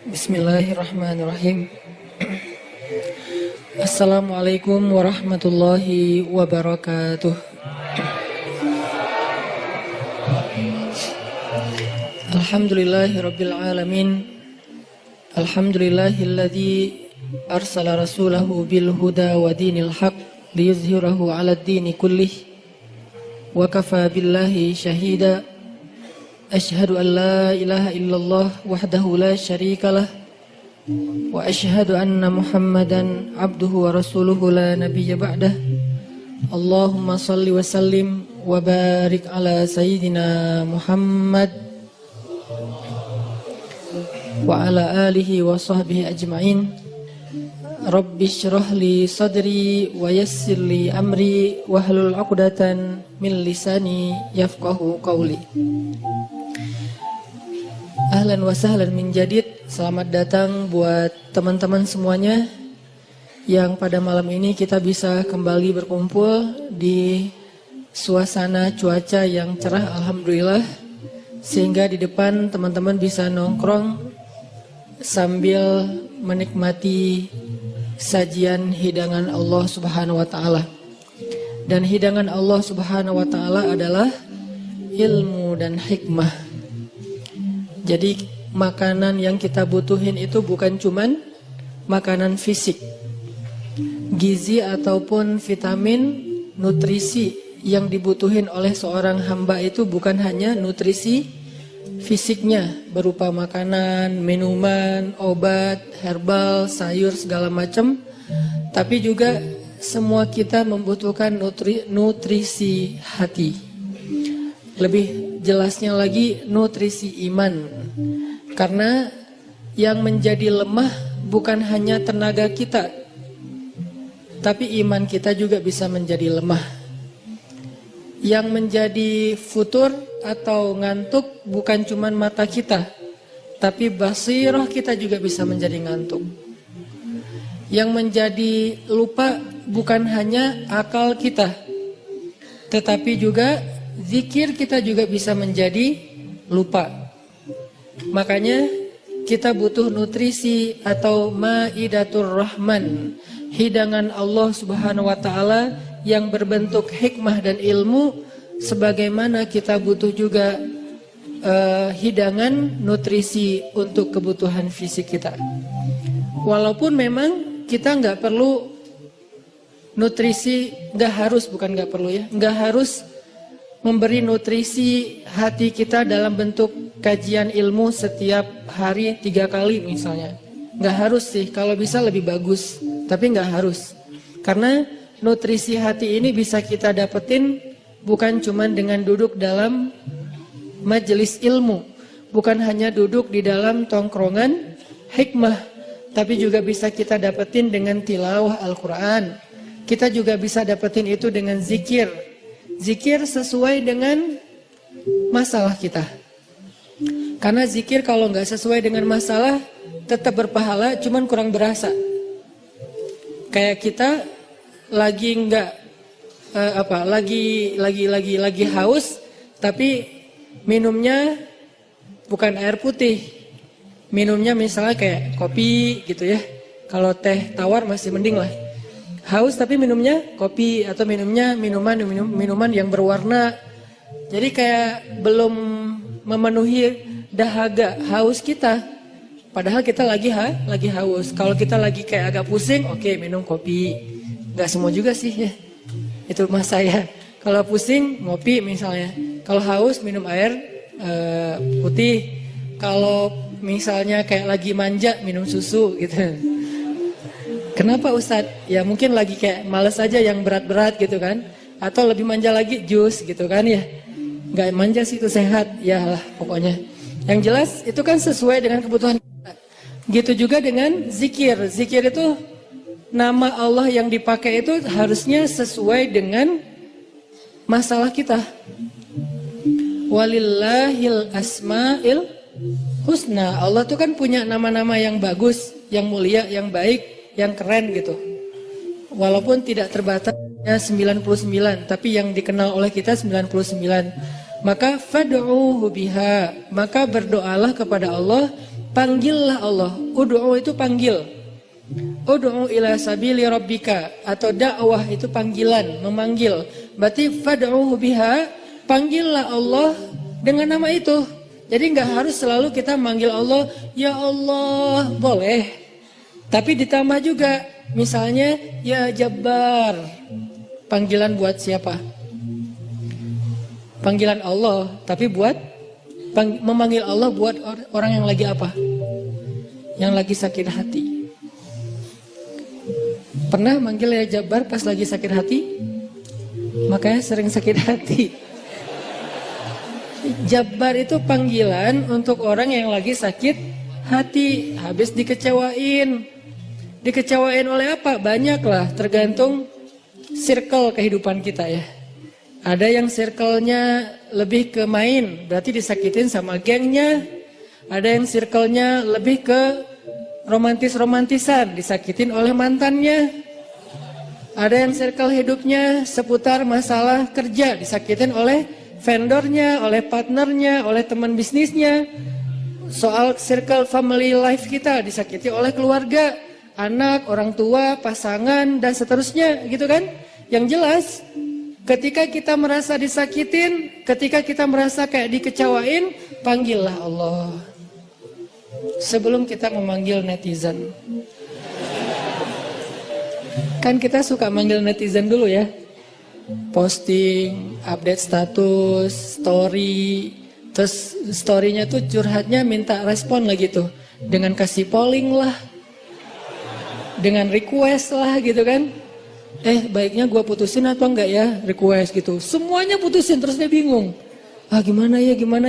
Bismillahirrahmanirrahim. Assalamualaikum warahmatullahi wabarakatuh. Alhamdulillahirabbil alamin. Alhamdulillahilladzi arsala rasulahu bil huda wa dinil haq liyuzhirahu 'alad dini kullih. Wa kafa billahi syahida. Asyhadu an la ilaha illallah wahdahu la syarikalah. Wa asyhadu anna Muhammadan abduhu wa rasuluhu la nabiyya ba'dah. Allahumma salli wa sallim wa barik ala sayyidina Muhammad wa ala alihi wa sahbihi ajma'in. Rabbi syrah li sadri wa yassir li amri wahlul 'uqdatan min lisani yafqahu qawli. Ahlan wa sahlan min jadid. Selamat datang buat teman-teman semuanya yang pada malam ini kita bisa kembali berkumpul di suasana cuaca yang cerah, alhamdulillah, sehingga di depan teman-teman bisa nongkrong sambil menikmati sajian hidangan Allah Subhanahu wa taala. Dan hidangan Allah Subhanahu wa taala adalah ilmu dan hikmah. Jadi makanan yang kita butuhin itu bukan cuman makanan fisik. Gizi ataupun vitamin, nutrisi yang dibutuhin oleh seorang hamba itu bukan hanya nutrisi fisiknya berupa makanan, minuman, obat, herbal, sayur segala macam, tapi juga semua kita membutuhkan nutrisi hati. Lebih jelasnya lagi nutrisi iman. Karena yang menjadi lemah bukan hanya tenaga kita, tapi iman kita juga bisa menjadi lemah. Yang menjadi futur atau ngantuk bukan cuma mata kita, tapi basirah kita juga bisa menjadi ngantuk. Yang menjadi lupa bukan hanya akal kita, tetapi juga zikir kita juga bisa menjadi lupa. Makanya kita butuh nutrisi atau maidatur rahman, hidangan Allah Subhanahu wa taala yang berbentuk hikmah dan ilmu, sebagaimana kita butuh juga hidangan nutrisi untuk kebutuhan fisik kita. Walaupun memang kita nggak perlu nutrisi, nggak harus memberi nutrisi hati kita dalam bentuk kajian ilmu setiap hari 3 kali misalnya. Nggak harus sih, kalau bisa lebih bagus, tapi nggak harus. Karena nutrisi hati ini bisa kita dapetin bukan cuma dengan duduk dalam majelis ilmu, bukan hanya duduk di dalam tongkrongan hikmah, tapi juga bisa kita dapetin dengan tilawah Al-Quran. Kita juga bisa dapetin itu dengan zikir. Zikir sesuai dengan masalah kita. Karena zikir kalau nggak sesuai dengan masalah tetap berpahala, cuman kurang berasa. Kayak kita lagi nggak lagi haus, tapi minumnya bukan air putih, minumnya misalnya kayak kopi gitu ya. Kalau teh tawar masih mending lah. Haus tapi minumnya kopi atau minumnya minuman yang berwarna. Jadi kayak belum memenuhi dahaga haus kita. Padahal kita lagi haus. Kalau kita lagi kayak agak pusing, oke, minum kopi. Gak semua juga sih ya. Itu mas saya. Kalau pusing ngopi misalnya. Kalau haus minum air putih. Kalau misalnya kayak lagi manja minum susu gitu. Kenapa Ustadz? Ya mungkin lagi kayak males aja yang berat-berat gitu kan. Atau lebih manja lagi jus gitu kan ya. Gak manja sih itu sehat. Ya lah pokoknya. Yang jelas itu kan sesuai dengan kebutuhan kita. Gitu juga dengan zikir. Zikir itu nama Allah yang dipakai itu harusnya sesuai dengan masalah kita. Walillahil asma'il husna. Allah tuh kan punya nama-nama yang bagus, yang mulia, yang baik, yang keren gitu. Walaupun tidak terbatasnya 99, tapi yang dikenal oleh kita 99. Maka fad'uhu biha, maka berdoalah kepada Allah Panggillah Allah. Ud'u itu panggil. Ud'u ila sabili rabbika, atau dakwah itu panggilan, memanggil. Berarti fad'uhu biha, panggillah Allah dengan nama itu. Jadi nggak harus selalu kita manggil Allah, ya Allah, boleh. Tapi ditambah juga, misalnya ya Jabbar. Panggilan buat siapa? Panggilan Allah, tapi buat memanggil Allah buat orang yang lagi apa? Yang lagi sakit hati. Pernah manggil ya Jabbar pas lagi sakit hati? Makanya sering sakit hati. Jabbar itu panggilan untuk orang yang lagi sakit hati, habis dikecewain. Dikecewain oleh apa? Banyak lah, tergantung circle kehidupan kita ya. Ada yang circle-nya lebih ke main, berarti disakitin sama gengnya. Ada yang circle-nya lebih ke romantis-romantisan, disakitin oleh mantannya. Ada yang circle hidupnya seputar masalah kerja, disakitin oleh vendornya, oleh partnernya, oleh teman bisnisnya. Soal circle family life kita disakiti oleh keluarga, anak, orang tua, pasangan, dan seterusnya gitu kan. Yang jelas ketika kita merasa disakitin, ketika kita merasa kayak dikecewain, panggillah Allah sebelum kita memanggil netizen. Kan kita suka manggil netizen dulu ya. Posting, update status, story. Terus storynya tuh curhatnya minta respon lagi tuh. Dengan kasih polling lah. Dengan request lah gitu kan. Baiknya gua putusin atau enggak ya, request gitu. Semuanya putusin, terus dia bingung. Gimana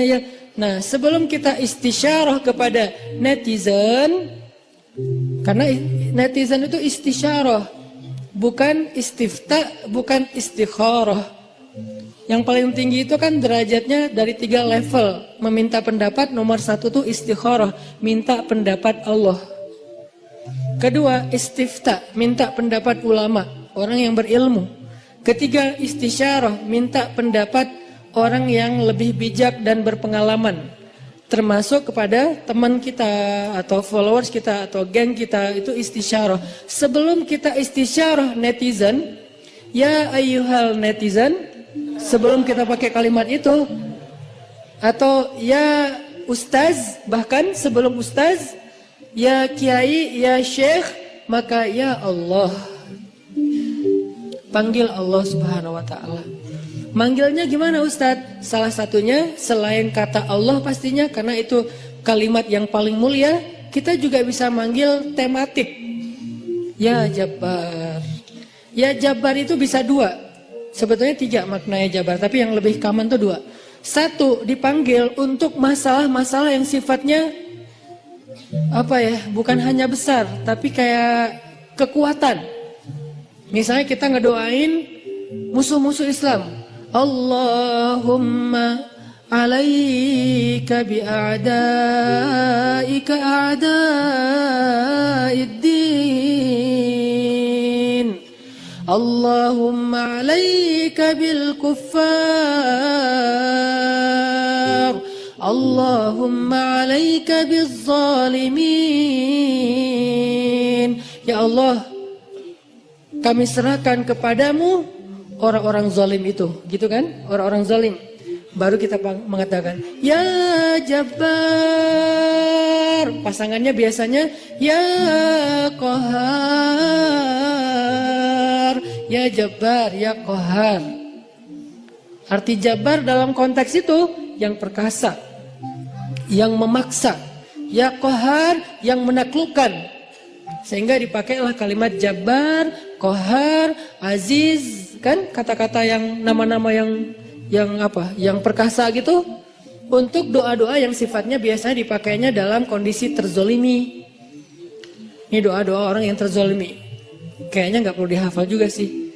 ya. Nah, sebelum kita istisyarah kepada netizen, karena netizen itu istisyarah, bukan istifta, bukan istikharah. Yang paling tinggi itu kan derajatnya dari 3 level. Meminta pendapat, nomor 1 tuh istikharah, minta pendapat Allah. Kedua, istifta, minta pendapat ulama, orang yang berilmu. Ketiga, istisyarah, minta pendapat orang yang lebih bijak dan berpengalaman. Termasuk kepada teman kita atau followers kita atau geng kita, itu istisyarah. Sebelum kita istisyarah netizen, ya ayyuhal netizen, sebelum kita pakai kalimat itu, atau ya ustaz, bahkan sebelum ustaz, ya kiai, ya syekh, maka ya Allah. Panggil Allah Subhanahu wa ta'ala. Manggilnya gimana Ustadz? Salah satunya selain kata Allah pastinya, karena itu kalimat yang paling mulia, kita juga bisa manggil tematik. Ya Jabbar. Ya Jabbar itu bisa 2. Sebetulnya 3 maknanya Jabbar, tapi yang lebih common itu 2. 1, dipanggil untuk masalah-masalah yang sifatnya bukan hanya besar, tapi kayak kekuatan. Misalnya kita ngedoain musuh-musuh Islam. Allahumma alaika bi'a'daika a'da'iddin. Allahumma alaika bil kuffar. Allahumma alaika biz zalimin. Ya Allah, kami serahkan kepadamu orang-orang zalim itu, gitu kan? Orang-orang zalim. Baru kita mengatakan, ya Jabbar. Pasangannya biasanya, ya Qahar. Ya Jabbar, ya Qahar. Arti Jabbar dalam konteks itu, yang perkasa, yang memaksa. Ya Qahar, yang menaklukkan. Sehingga dipakailah kalimat Jabbar, Qahar, Aziz, kan kata-kata yang nama-nama yang perkasa gitu, untuk doa-doa yang sifatnya biasanya dipakainya dalam kondisi terzolimi. Ini doa-doa orang yang terzolimi. Kayaknya nggak perlu dihafal juga sih.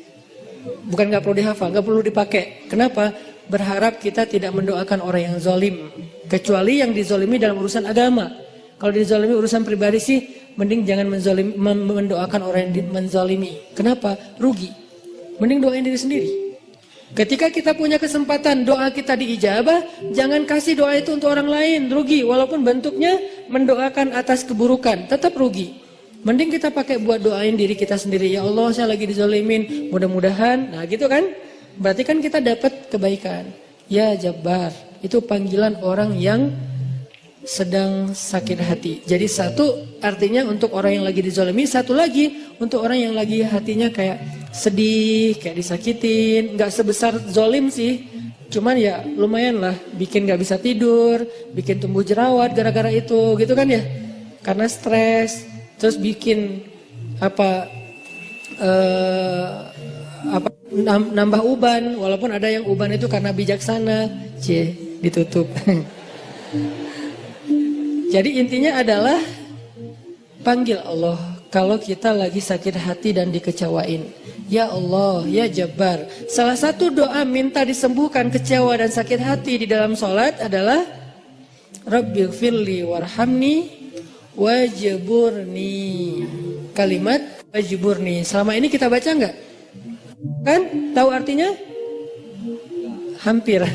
Bukan nggak perlu dihafal, nggak perlu dipakai. Kenapa? Berharap kita tidak mendoakan orang yang zolim, kecuali yang dizolimi dalam urusan agama. Kalau dizolimi urusan pribadi sih, mending jangan mendoakan orang yang menzalimi. Kenapa? Rugi. Mending doain diri sendiri. Ketika kita punya kesempatan doa kita diijabah, jangan kasih doa itu untuk orang lain, rugi. Walaupun bentuknya mendoakan atas keburukan, tetap rugi. Mending kita pakai buat doain diri kita sendiri. Ya Allah, saya lagi dizalimin, mudah-mudahan. Nah gitu kan, berarti kan kita dapat kebaikan. Ya Jabbar, itu panggilan orang yang sedang sakit hati. Jadi satu artinya untuk orang yang lagi dizalimi, satu lagi untuk orang yang lagi hatinya kayak sedih, kayak disakitin. Nggak sebesar zolim sih, cuman ya lumayan lah, bikin nggak bisa tidur, bikin tumbuh jerawat gara-gara itu, gitu kan ya? Karena stres, terus bikin nambah uban, walaupun ada yang uban itu karena bijaksana, ditutup. Jadi intinya adalah panggil Allah kalau kita lagi sakit hati dan dikecewain. Ya Allah, ya Jabbar. Salah satu doa minta disembuhkan kecewa dan sakit hati di dalam sholat adalah Rabbighfirli warhamni wajburni. Kalimat wajburni. Selama ini kita baca enggak? Kan? Tahu artinya? Hampir.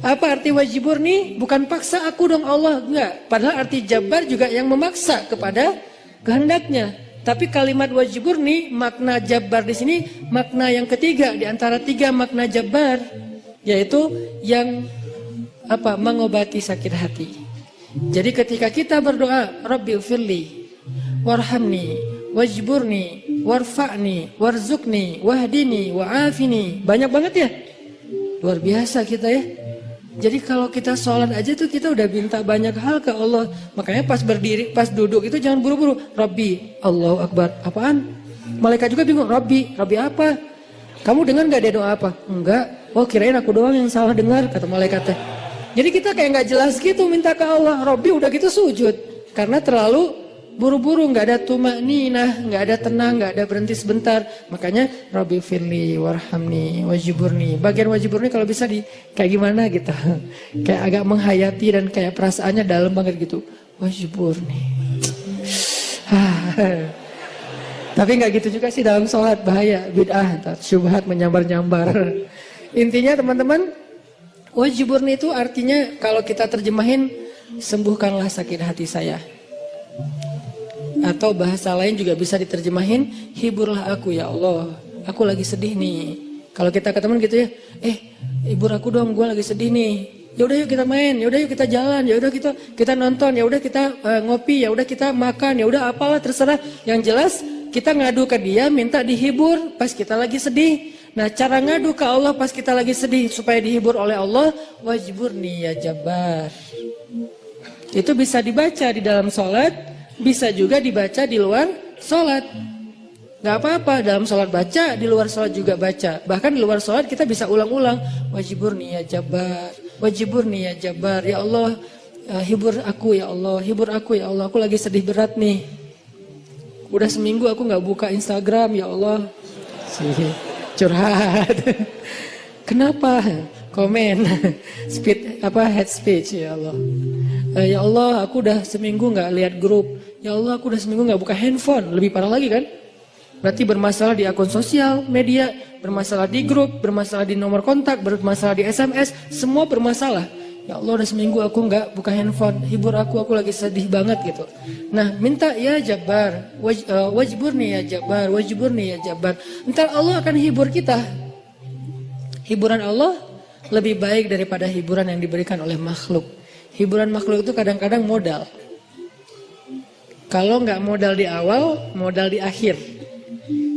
Apa arti wajburni? Bukan paksa aku dong Allah, enggak. Padahal arti Jabbar juga yang memaksa kepada kehendaknya. Tapi kalimat wajburni, makna Jabbar di sini makna yang ketiga di antara tiga makna Jabbar, yaitu yang mengobati sakit hati. Jadi ketika kita berdoa, Rabbighfirli warhamni wajburni warfa'ni warzuqni wahdini wa'afini. Banyak banget ya. Luar biasa kita ya. Jadi kalau kita sholat aja tuh kita udah minta banyak hal ke Allah. Makanya pas berdiri, pas duduk itu jangan buru-buru. Rabbi, Allahu Akbar. Apaan? Malaikat juga bingung. Rabbi apa? Kamu dengar gak dia doa apa? Enggak. Oh kirain aku doang yang salah dengar, kata malaikatnya. Jadi kita kayak gak jelas gitu minta ke Allah. Rabbi udah gitu sujud. Karena terlalu buru-buru, nggak ada tumakninah, nggak ada tenang, nggak ada berhenti sebentar. Makanya Rabbighfirli warhamni wajburni. Bagian wajburni kalau bisa di kayak gimana gitu, kayak agak menghayati dan kayak perasaannya dalam banget gitu. Wajburni. Tapi nggak gitu juga sih dalam sholat, bahaya, bid'ah, syubhat menyambar-nyambar. Intinya teman-teman, wajburni itu artinya kalau kita terjemahin, sembuhkanlah sakit hati saya. Atau bahasa lain juga bisa diterjemahin, hiburlah aku ya Allah, aku lagi sedih nih. Kalau kita ke teman gitu ya, hibur aku dong, gue lagi sedih nih. Ya udah yuk kita main, ya udah yuk kita jalan, ya udah kita nonton, ya udah kita ngopi, ya udah kita makan, ya udah apalah terserah. Yang jelas kita ngadu ke dia, minta dihibur pas kita lagi sedih. Nah cara ngadu ke Allah pas kita lagi sedih supaya dihibur oleh Allah, wajburni ya Jabbar. Itu bisa dibaca di dalam sholat. Bisa juga dibaca di luar sholat. Gak apa-apa, dalam sholat baca, di luar sholat juga baca. Bahkan di luar sholat kita bisa ulang-ulang. Wajburni ya Jabbar, wajburni ya Jabbar. Ya Allah, hibur aku ya Allah, hibur aku ya Allah. Aku lagi sedih berat nih. Udah seminggu aku gak buka Instagram ya Allah. Curhat. Kenapa? Komen. Head speech ya Allah. Ya Allah, aku udah seminggu nggak lihat grup. Ya Allah, aku udah seminggu nggak buka handphone. Lebih parah lagi kan? Berarti bermasalah di akun sosial media, bermasalah di grup, bermasalah di nomor kontak, bermasalah di SMS, semua bermasalah. Ya Allah, udah seminggu aku nggak buka handphone. Hibur aku lagi sedih banget gitu. Nah, minta ya Jabbar, wajburni ya Jabbar, wajburni ya Jabbar. Ntar Allah akan hibur kita. Hiburan Allah lebih baik daripada hiburan yang diberikan oleh makhluk. Hiburan makhluk itu kadang-kadang modal. Kalau nggak modal di awal, modal di akhir.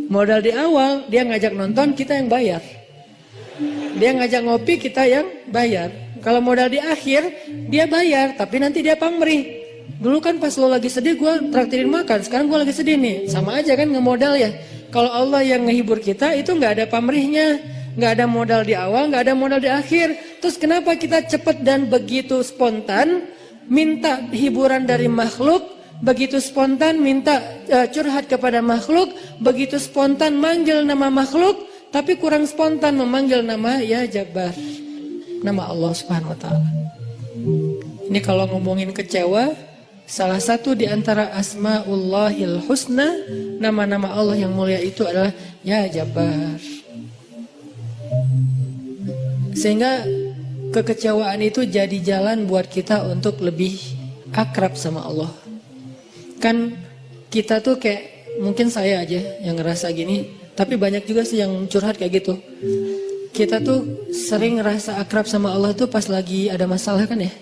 Modal di awal, dia ngajak nonton, kita yang bayar. Dia ngajak ngopi, kita yang bayar. Kalau modal di akhir, dia bayar, tapi nanti dia pamrih. Dulu kan pas lo lagi sedih, gue traktirin makan. Sekarang gue lagi sedih nih, sama aja kan ngemodal ya. Kalau Allah yang ngehibur kita, itu nggak ada pamrihnya. Nggak ada modal di awal, nggak ada modal di akhir. Terus kenapa kita cepat dan begitu spontan minta hiburan dari makhluk, begitu spontan minta curhat kepada makhluk, begitu spontan manggil nama makhluk, tapi kurang spontan memanggil nama ya Jabbar, nama Allah Subhanahu Wa Taala. Ini kalau ngomongin kecewa, salah satu di antara Asmaullahil Husna, nama-nama Allah yang mulia itu adalah ya Jabbar. Sehingga kekecewaan itu jadi jalan buat kita untuk lebih akrab sama Allah. Kan kita tuh kayak, mungkin saya aja yang ngerasa gini, tapi banyak juga sih yang curhat kayak gitu. Kita tuh sering ngerasa akrab sama Allah tuh pas lagi ada masalah kan ya.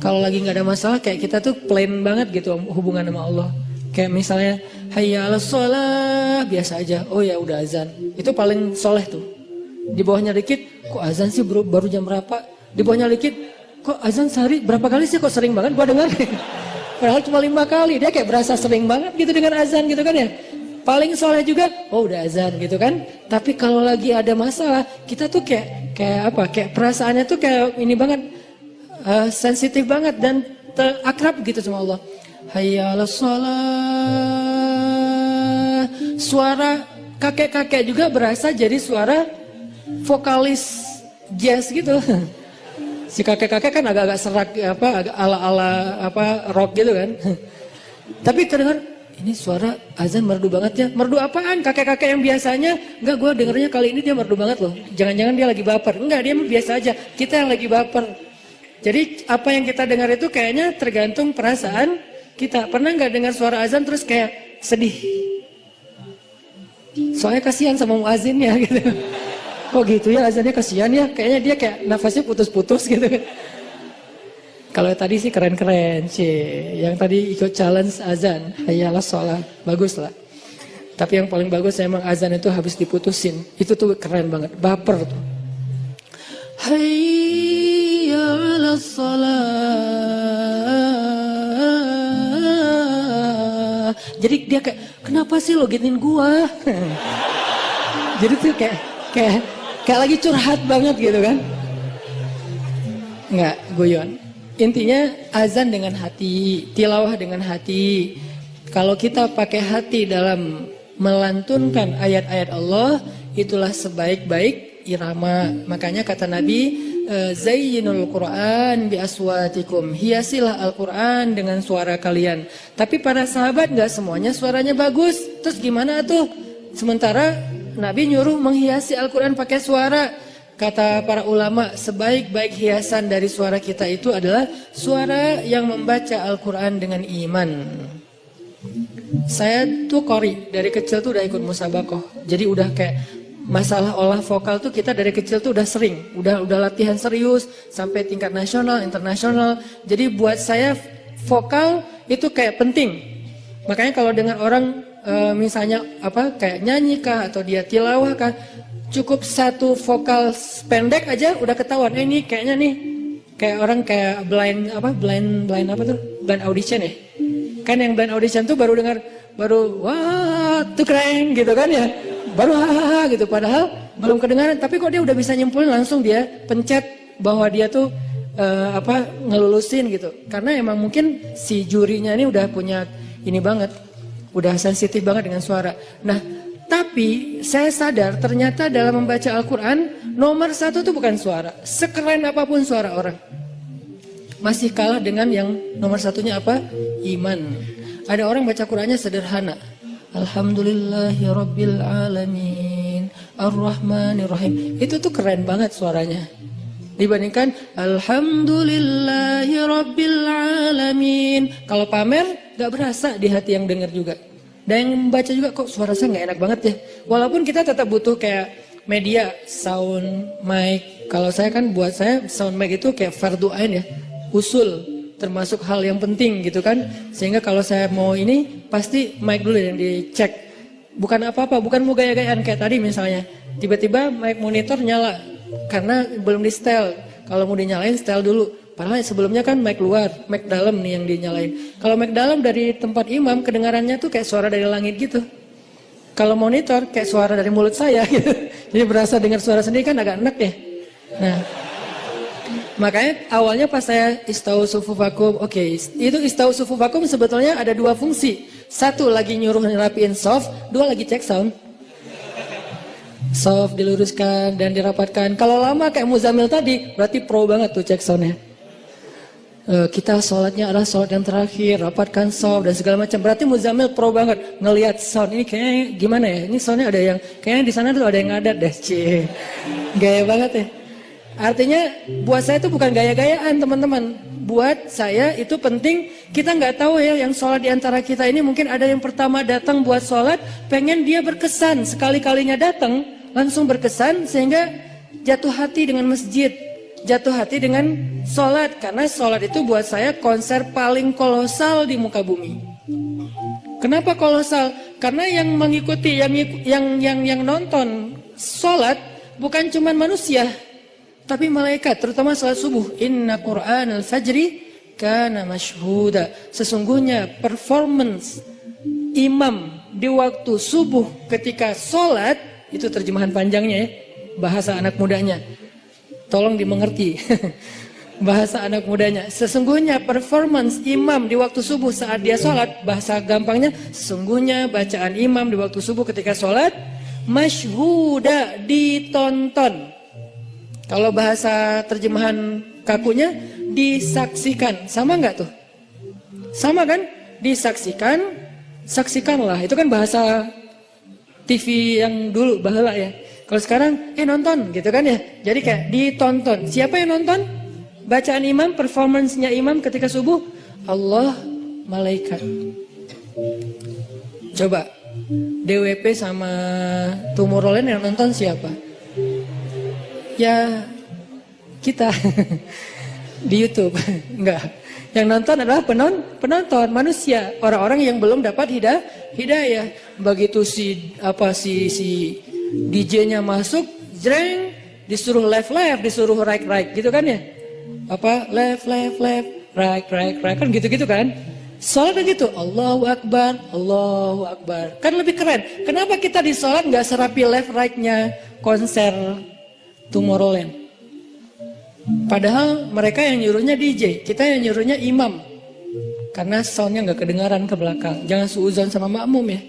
Kalau lagi gak ada masalah kayak kita tuh plain banget gitu hubungan sama Allah. Kayak misalnya hayya 'alas shalah biasa aja. Oh ya udah azan. Itu paling soleh tuh. Di bawahnya dikit, kok azan sih baru jam berapa? Di bawahnya dikit, kok azan sehari berapa kali sih, kok sering banget gua dengar. Padahal cuma 5 kali. Dia kayak berasa sering banget gitu dengan azan gitu kan ya. Paling soleh juga, oh udah azan gitu kan. Tapi kalau lagi ada masalah, kita tuh kayak apa? Kayak perasaannya tuh kayak ini banget, sensitif banget dan akrab gitu sama Allah. Hayya 'alas shalah. Suara kakek-kakek juga berasa jadi suara vokalis jazz gitu. Si kakek-kakek kan agak-agak serak agak ala-ala rock gitu kan. Tapi terdengar ini suara azan merdu banget ya. Merdu apaan? Kakek-kakek yang biasanya enggak, gue dengernya kali ini dia merdu banget loh. Jangan-jangan dia lagi baper. Enggak, dia biasa aja. Kita yang lagi baper. Jadi apa yang kita dengar itu kayaknya tergantung perasaan kita. Pernah nggak dengar suara azan terus kayak sedih? Soalnya kasihan sama muazinnya gitu. Kok gitu ya azannya, kasihan ya. Kayaknya dia kayak nafasnya putus-putus gitu. Kalau tadi sih keren-keren sih. Yang tadi ikut challenge azan, hayya 'alas shalah, bagus lah. Tapi yang paling bagus emang azan itu habis diputusin. Itu tuh keren banget, baper tuh. Hayya 'alas shalah. Jadi dia kayak, kenapa sih lo gituin gua? Jadi tuh kayak lagi curhat banget gitu kan. Enggak, guyon. Intinya azan dengan hati, tilawah dengan hati. Kalau kita pakai hati dalam melantunkan ayat-ayat Allah, itulah sebaik-baik irama. Makanya kata Nabi, zayyinul Qur'an bi aswatikum. Hiasilah Al-Qur'an dengan suara kalian. Tapi para sahabat enggak semuanya suaranya bagus. Terus gimana tuh? Sementara Nabi nyuruh menghiasi Al-Quran pakai suara. Kata para ulama, sebaik-baik hiasan dari suara kita itu adalah suara yang membaca Al-Quran dengan iman. Saya tuh qori, dari kecil tuh udah ikut musabakoh. Jadi udah kayak masalah olah vokal tuh kita dari kecil tuh udah sering. Udah latihan serius sampai tingkat nasional, internasional. Jadi buat saya vokal itu kayak penting. Makanya kalau dengar orang misalnya kayak nyanyi kah atau dia tilawah kah, cukup satu vokal pendek aja udah ketahuan. Ini kayaknya nih kayak orang kayak blind audition ya. Kan yang blind audition tuh baru wah tuh keren gitu kan ya. Baru hahaha gitu, padahal belum kedengaran, tapi kok dia udah bisa nyimpulin, langsung dia pencet bahwa dia tuh ngelulusin gitu. Karena emang mungkin si jurinya ini udah punya ini banget, udah sensitif banget dengan suara. Nah, tapi saya sadar ternyata dalam membaca Al-Quran nomor satu itu bukan suara. Sekeren apapun suara orang, masih kalah dengan yang nomor satunya apa? Iman. Ada orang baca Qurannya sederhana. Alhamdulillahirabbil alamin, Ar-Rahmanir-Rahim. Itu tuh keren banget suaranya. Dibandingkan Alhamdulillahirabbil alamin. Kalau pamer gak berasa di hati yang dengar juga. Dan yang membaca juga, kok suara saya gak enak banget ya. Walaupun kita tetap butuh kayak media, sound, mic. Kalau saya kan buat saya sound mic itu kayak fardu ain ya. Usul, termasuk hal yang penting gitu kan. Sehingga kalau saya mau ini, pasti mic dulu yang dicek. Bukan apa-apa, bukan mau gaya-gayaan kayak tadi misalnya. Tiba-tiba mic monitor nyala, karena belum di setel. Kalau mau dinyalain, setel dulu. Padahal sebelumnya kan mic luar, mic dalam nih yang dinyalain. Kalau mic dalam dari tempat imam, kedengarannya tuh kayak suara dari langit gitu. Kalau monitor kayak suara dari mulut saya gitu. Jadi berasa dengar suara sendiri kan agak enak ya. Nah, makanya awalnya pas saya istau sufufakum, oke, itu istau sufufakum sebetulnya ada dua fungsi. Satu lagi nyuruh ngerapiin soft, dua lagi cek sound. Soft diluruskan dan dirapatkan. Kalau lama kayak Muzamil tadi, berarti pro banget tuh cek soundnya. Kita sholatnya adalah sholat yang terakhir, rapatkan soft dan segala macam. Berarti Muzamil pro banget ngelihat sound ini kayaknya gimana ya? Ini soundnya ada yang kayaknya di sana tuh ada yang ngadat deh, cie. Gaya banget ya. Artinya buat saya itu bukan gaya-gayaan teman-teman. Buat saya itu penting, kita nggak tahu ya yang sholat di antara kita ini mungkin ada yang pertama datang buat sholat, pengen dia berkesan, sekali-kalinya datang langsung berkesan sehingga jatuh hati dengan masjid, jatuh hati dengan sholat. Karena sholat itu buat saya konser paling kolosal di muka bumi. Kenapa kolosal? Karena yang mengikuti, yang nonton sholat bukan cuma manusia, tapi malaikat, terutama salat subuh. Inna Qur'anal fajri kana mashhuda. Sesungguhnya performance imam di waktu subuh ketika sholat, itu terjemahan panjangnya ya, bahasa anak mudanya. Tolong dimengerti. Bahasa anak mudanya. Sesungguhnya performance imam di waktu subuh saat dia sholat, bahasa gampangnya, sesungguhnya bacaan imam di waktu subuh ketika sholat, mashhuda, ditonton. Kalau bahasa terjemahan kakunya, disaksikan. Sama nggak tuh? Sama kan? Disaksikan, saksikanlah. Itu kan bahasa TV yang dulu, bahala ya. Kalau sekarang, nonton gitu kan ya. Jadi kayak ditonton. Siapa yang nonton? Bacaan imam, performance-nya imam ketika subuh, Allah, malaikat. Coba, DWP sama Tomorrowland yang nonton siapa? Ya, kita. Di YouTube. Enggak. Yang nonton adalah penonton, manusia. Orang-orang yang belum dapat hidayah. Begitu si DJ-nya masuk, jreng, disuruh left, disuruh right, gitu kan ya? Left, right, kan gitu-gitu kan. Sholat gitu, Allahu Akbar, kan lebih keren. Kenapa kita di sholat nggak serapi left right-nya konser Tomorrowland? Padahal mereka yang nyuruhnya DJ, kita yang nyuruhnya imam. Karena soundnya nggak kedengaran ke belakang. Jangan suuzon sama makmum ya.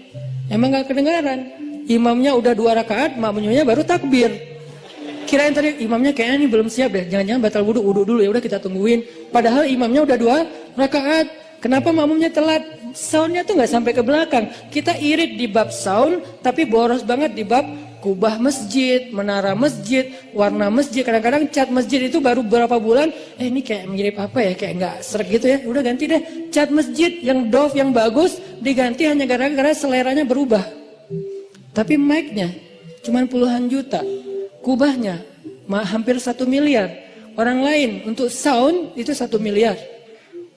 Emang nggak kedengaran. Imamnya udah 2 rakaat, makmumnya baru takbir. Kirain tadi imamnya kayaknya ini belum siap deh, jangan-jangan batal wudhu dulu, ya udah kita tungguin. Padahal imamnya udah 2 rakaat. Kenapa makmumnya telat? Soundnya tuh nggak sampai ke belakang. Kita irit di bab sound, tapi boros banget di bab kubah masjid, menara masjid, warna masjid. Kadang-kadang cat masjid itu baru berapa bulan, ini kayak mirip apa ya, kayak nggak sreg gitu ya. Udah ganti deh, cat masjid yang doff yang bagus diganti hanya gara-gara seleranya berubah. Tapi mic-nya cuma puluhan juta. Kubahnya hampir 1 miliar. Orang lain untuk sound itu 1 miliar.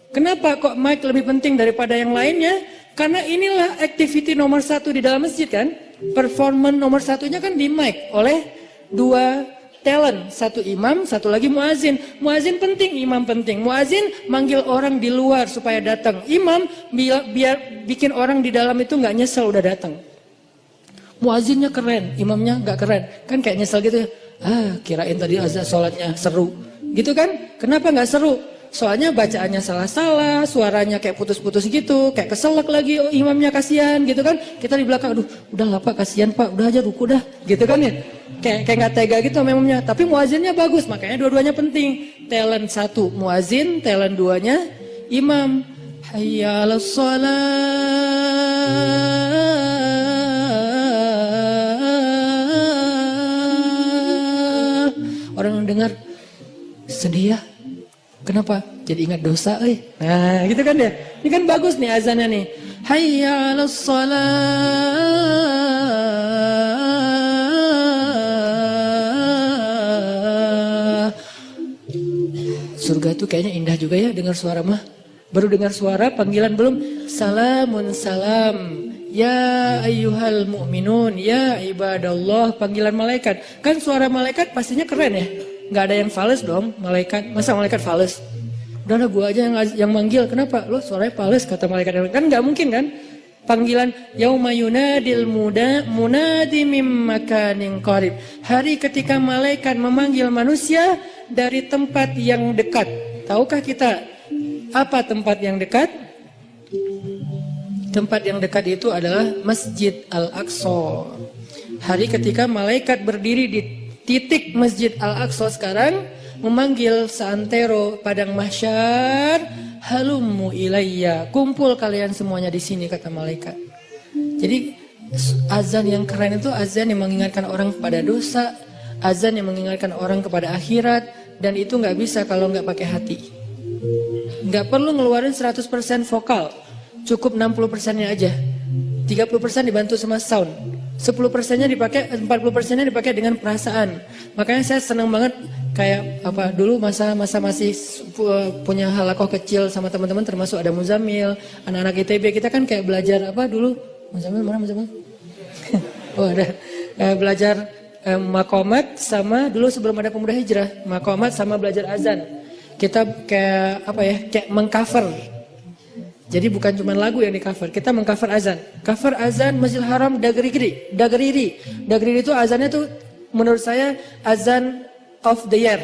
Kenapa kok mic lebih penting daripada yang lainnya? Karena inilah activity nomor 1 di dalam masjid kan. Performance nomor 1-nya kan di mic oleh 2 talent. 1 imam, 1 lagi muazin. Muazin penting, imam penting. Muazin manggil orang di luar supaya datang. Imam biar bikin orang di dalam itu nggak nyesel udah datang. Muazinnya keren, imamnya nggak keren. Kan kayak nyesel gitu ya. Kirain tadi azan sholatnya seru. Gitu kan? Kenapa nggak seru? Soalnya bacaannya salah-salah, suaranya kayak putus-putus gitu, kayak keselak lagi, imamnya kasihan gitu kan. Kita di belakang, aduh udah lah Pak, kasihan Pak, udah aja ruku dah. Gitu kan ya. Kayak nggak tega gitu sama imamnya. Tapi muazinnya bagus, makanya dua-duanya penting. Talent 1 muazin, talent 2-nya imam. Hayya 'alas shalah. Orang dengar sedih ya. Kenapa? Jadi ingat dosa, Nah, gitu kan ya. Ini kan bagus nih azannya nih. Hayya 'alas shalah. Surga itu kayaknya indah juga ya dengar suara mah. Baru dengar suara, panggilan belum. Salamun salam. Ya ayyuhal mu'minun, ya ibadallah, panggilan malaikat. Kan suara malaikat pastinya keren ya. Gak ada yang fales dong, malaikat. Masa malaikat fales? Udahlah gua aja yang manggil. Kenapa? Loh suaranya fales kata malaikat. Kan gak mungkin kan? Panggilan yauma yunadil munadi mim makanin qarib. Hari ketika malaikat memanggil manusia dari tempat yang dekat. Tahukah kita apa tempat yang dekat? Tempat yang dekat itu adalah Masjid Al-Aqsa. Hari ketika malaikat berdiri di titik Masjid Al-Aqsa sekarang, memanggil seantero padang mahsyar, halummu ilayya, kumpul kalian semuanya di sini kata malaikat. Jadi azan yang keren itu azan yang mengingatkan orang pada dosa, azan yang mengingatkan orang kepada akhirat, dan itu nggak bisa kalau nggak pakai hati. Nggak perlu ngeluarin 100% vokal, cukup 60%-nya aja. 30% dibantu sama sound, 10%-nya dipakai, 40%-nya dipakai dengan perasaan. Makanya saya senang banget kayak apa dulu masa masih punya halakoh kecil sama teman-teman, termasuk ada Muzamil, anak-anak ITB, kita kan kayak belajar apa dulu? Muzamil mana Muzamil? Oh ada belajar makomat sama dulu sebelum ada pemuda hijrah, makomat sama belajar azan. Kita kayak apa ya, kayak mengcover. Jadi bukan cuma lagu yang di cover, kita mengcover azan. Cover azan Masjidil Haram Dagriri. Dagriri itu azannya tuh menurut saya azan of the year.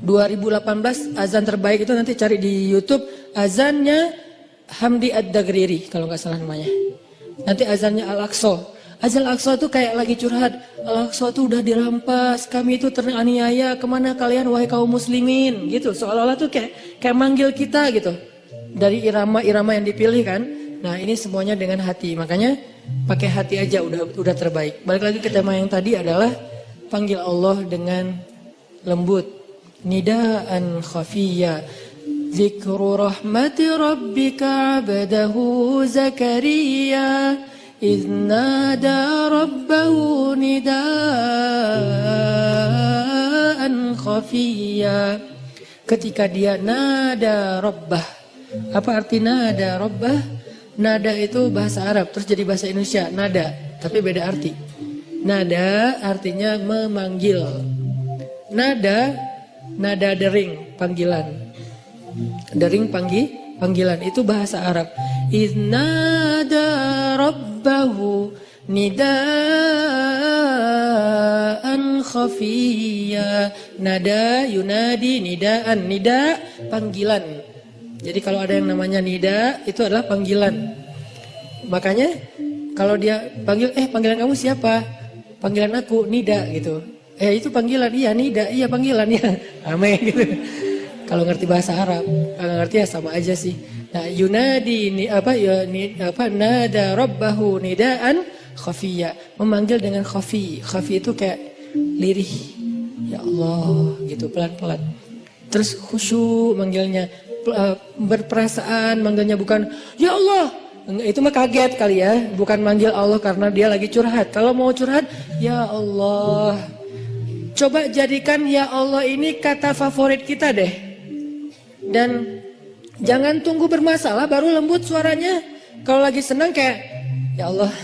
2018 azan terbaik itu nanti cari di YouTube, azannya Hamdi Ad-Dagriri kalau nggak salah namanya. Nanti azannya Al-Aqsa. Azan Al-Aqsa itu kayak lagi curhat. Al-Aqsa itu udah dirampas, kami itu teraniaya, kemana kalian wahai kaum muslimin? Gitu, seolah-olah tuh kayak manggil kita gitu. Dari irama-irama yang dipilih kan. Nah ini semuanya dengan hati, makanya pakai hati aja udah terbaik. Balik lagi ke tema yang tadi adalah panggil Allah dengan lembut. Nidaan khafiyya. Zikru rahmati rabbika abdahu Zakaria idh nada rabbahu nidaan khafiyya. Ketika dia nada rabbah. Apa arti nada rabbah? Nada itu bahasa Arab, terus jadi bahasa Indonesia nada, tapi beda arti. Nada artinya memanggil. Nada dering, panggilan. Dering panggilan itu bahasa Arab. Iznada rabbahu nidaan khafiyya. Nada yunadi nidaan. Nida panggilan. Jadi kalau ada yang namanya nida itu adalah panggilan. Makanya kalau dia panggil, panggilan kamu siapa? Panggilan aku nida gitu. Itu panggilan, iya nida, iya panggilan ya. Ame gitu. Kalau ngerti bahasa Arab, kalau ngerti ya sama aja sih. Nah, yunadi nada rabbahu nidaan khafiyya, memanggil dengan khafi. Khafi itu kayak lirih. Ya Allah, gitu pelan-pelan. Terus khusyuk manggilnya, berperasaan manggilnya, bukan ya Allah. Itu mah kaget kali ya, bukan manggil Allah karena dia lagi curhat. Kalau mau curhat, ya Allah. Coba jadikan ya Allah ini kata favorit kita deh. Dan jangan tunggu bermasalah baru lembut suaranya. Kalau lagi senang kayak ya Allah.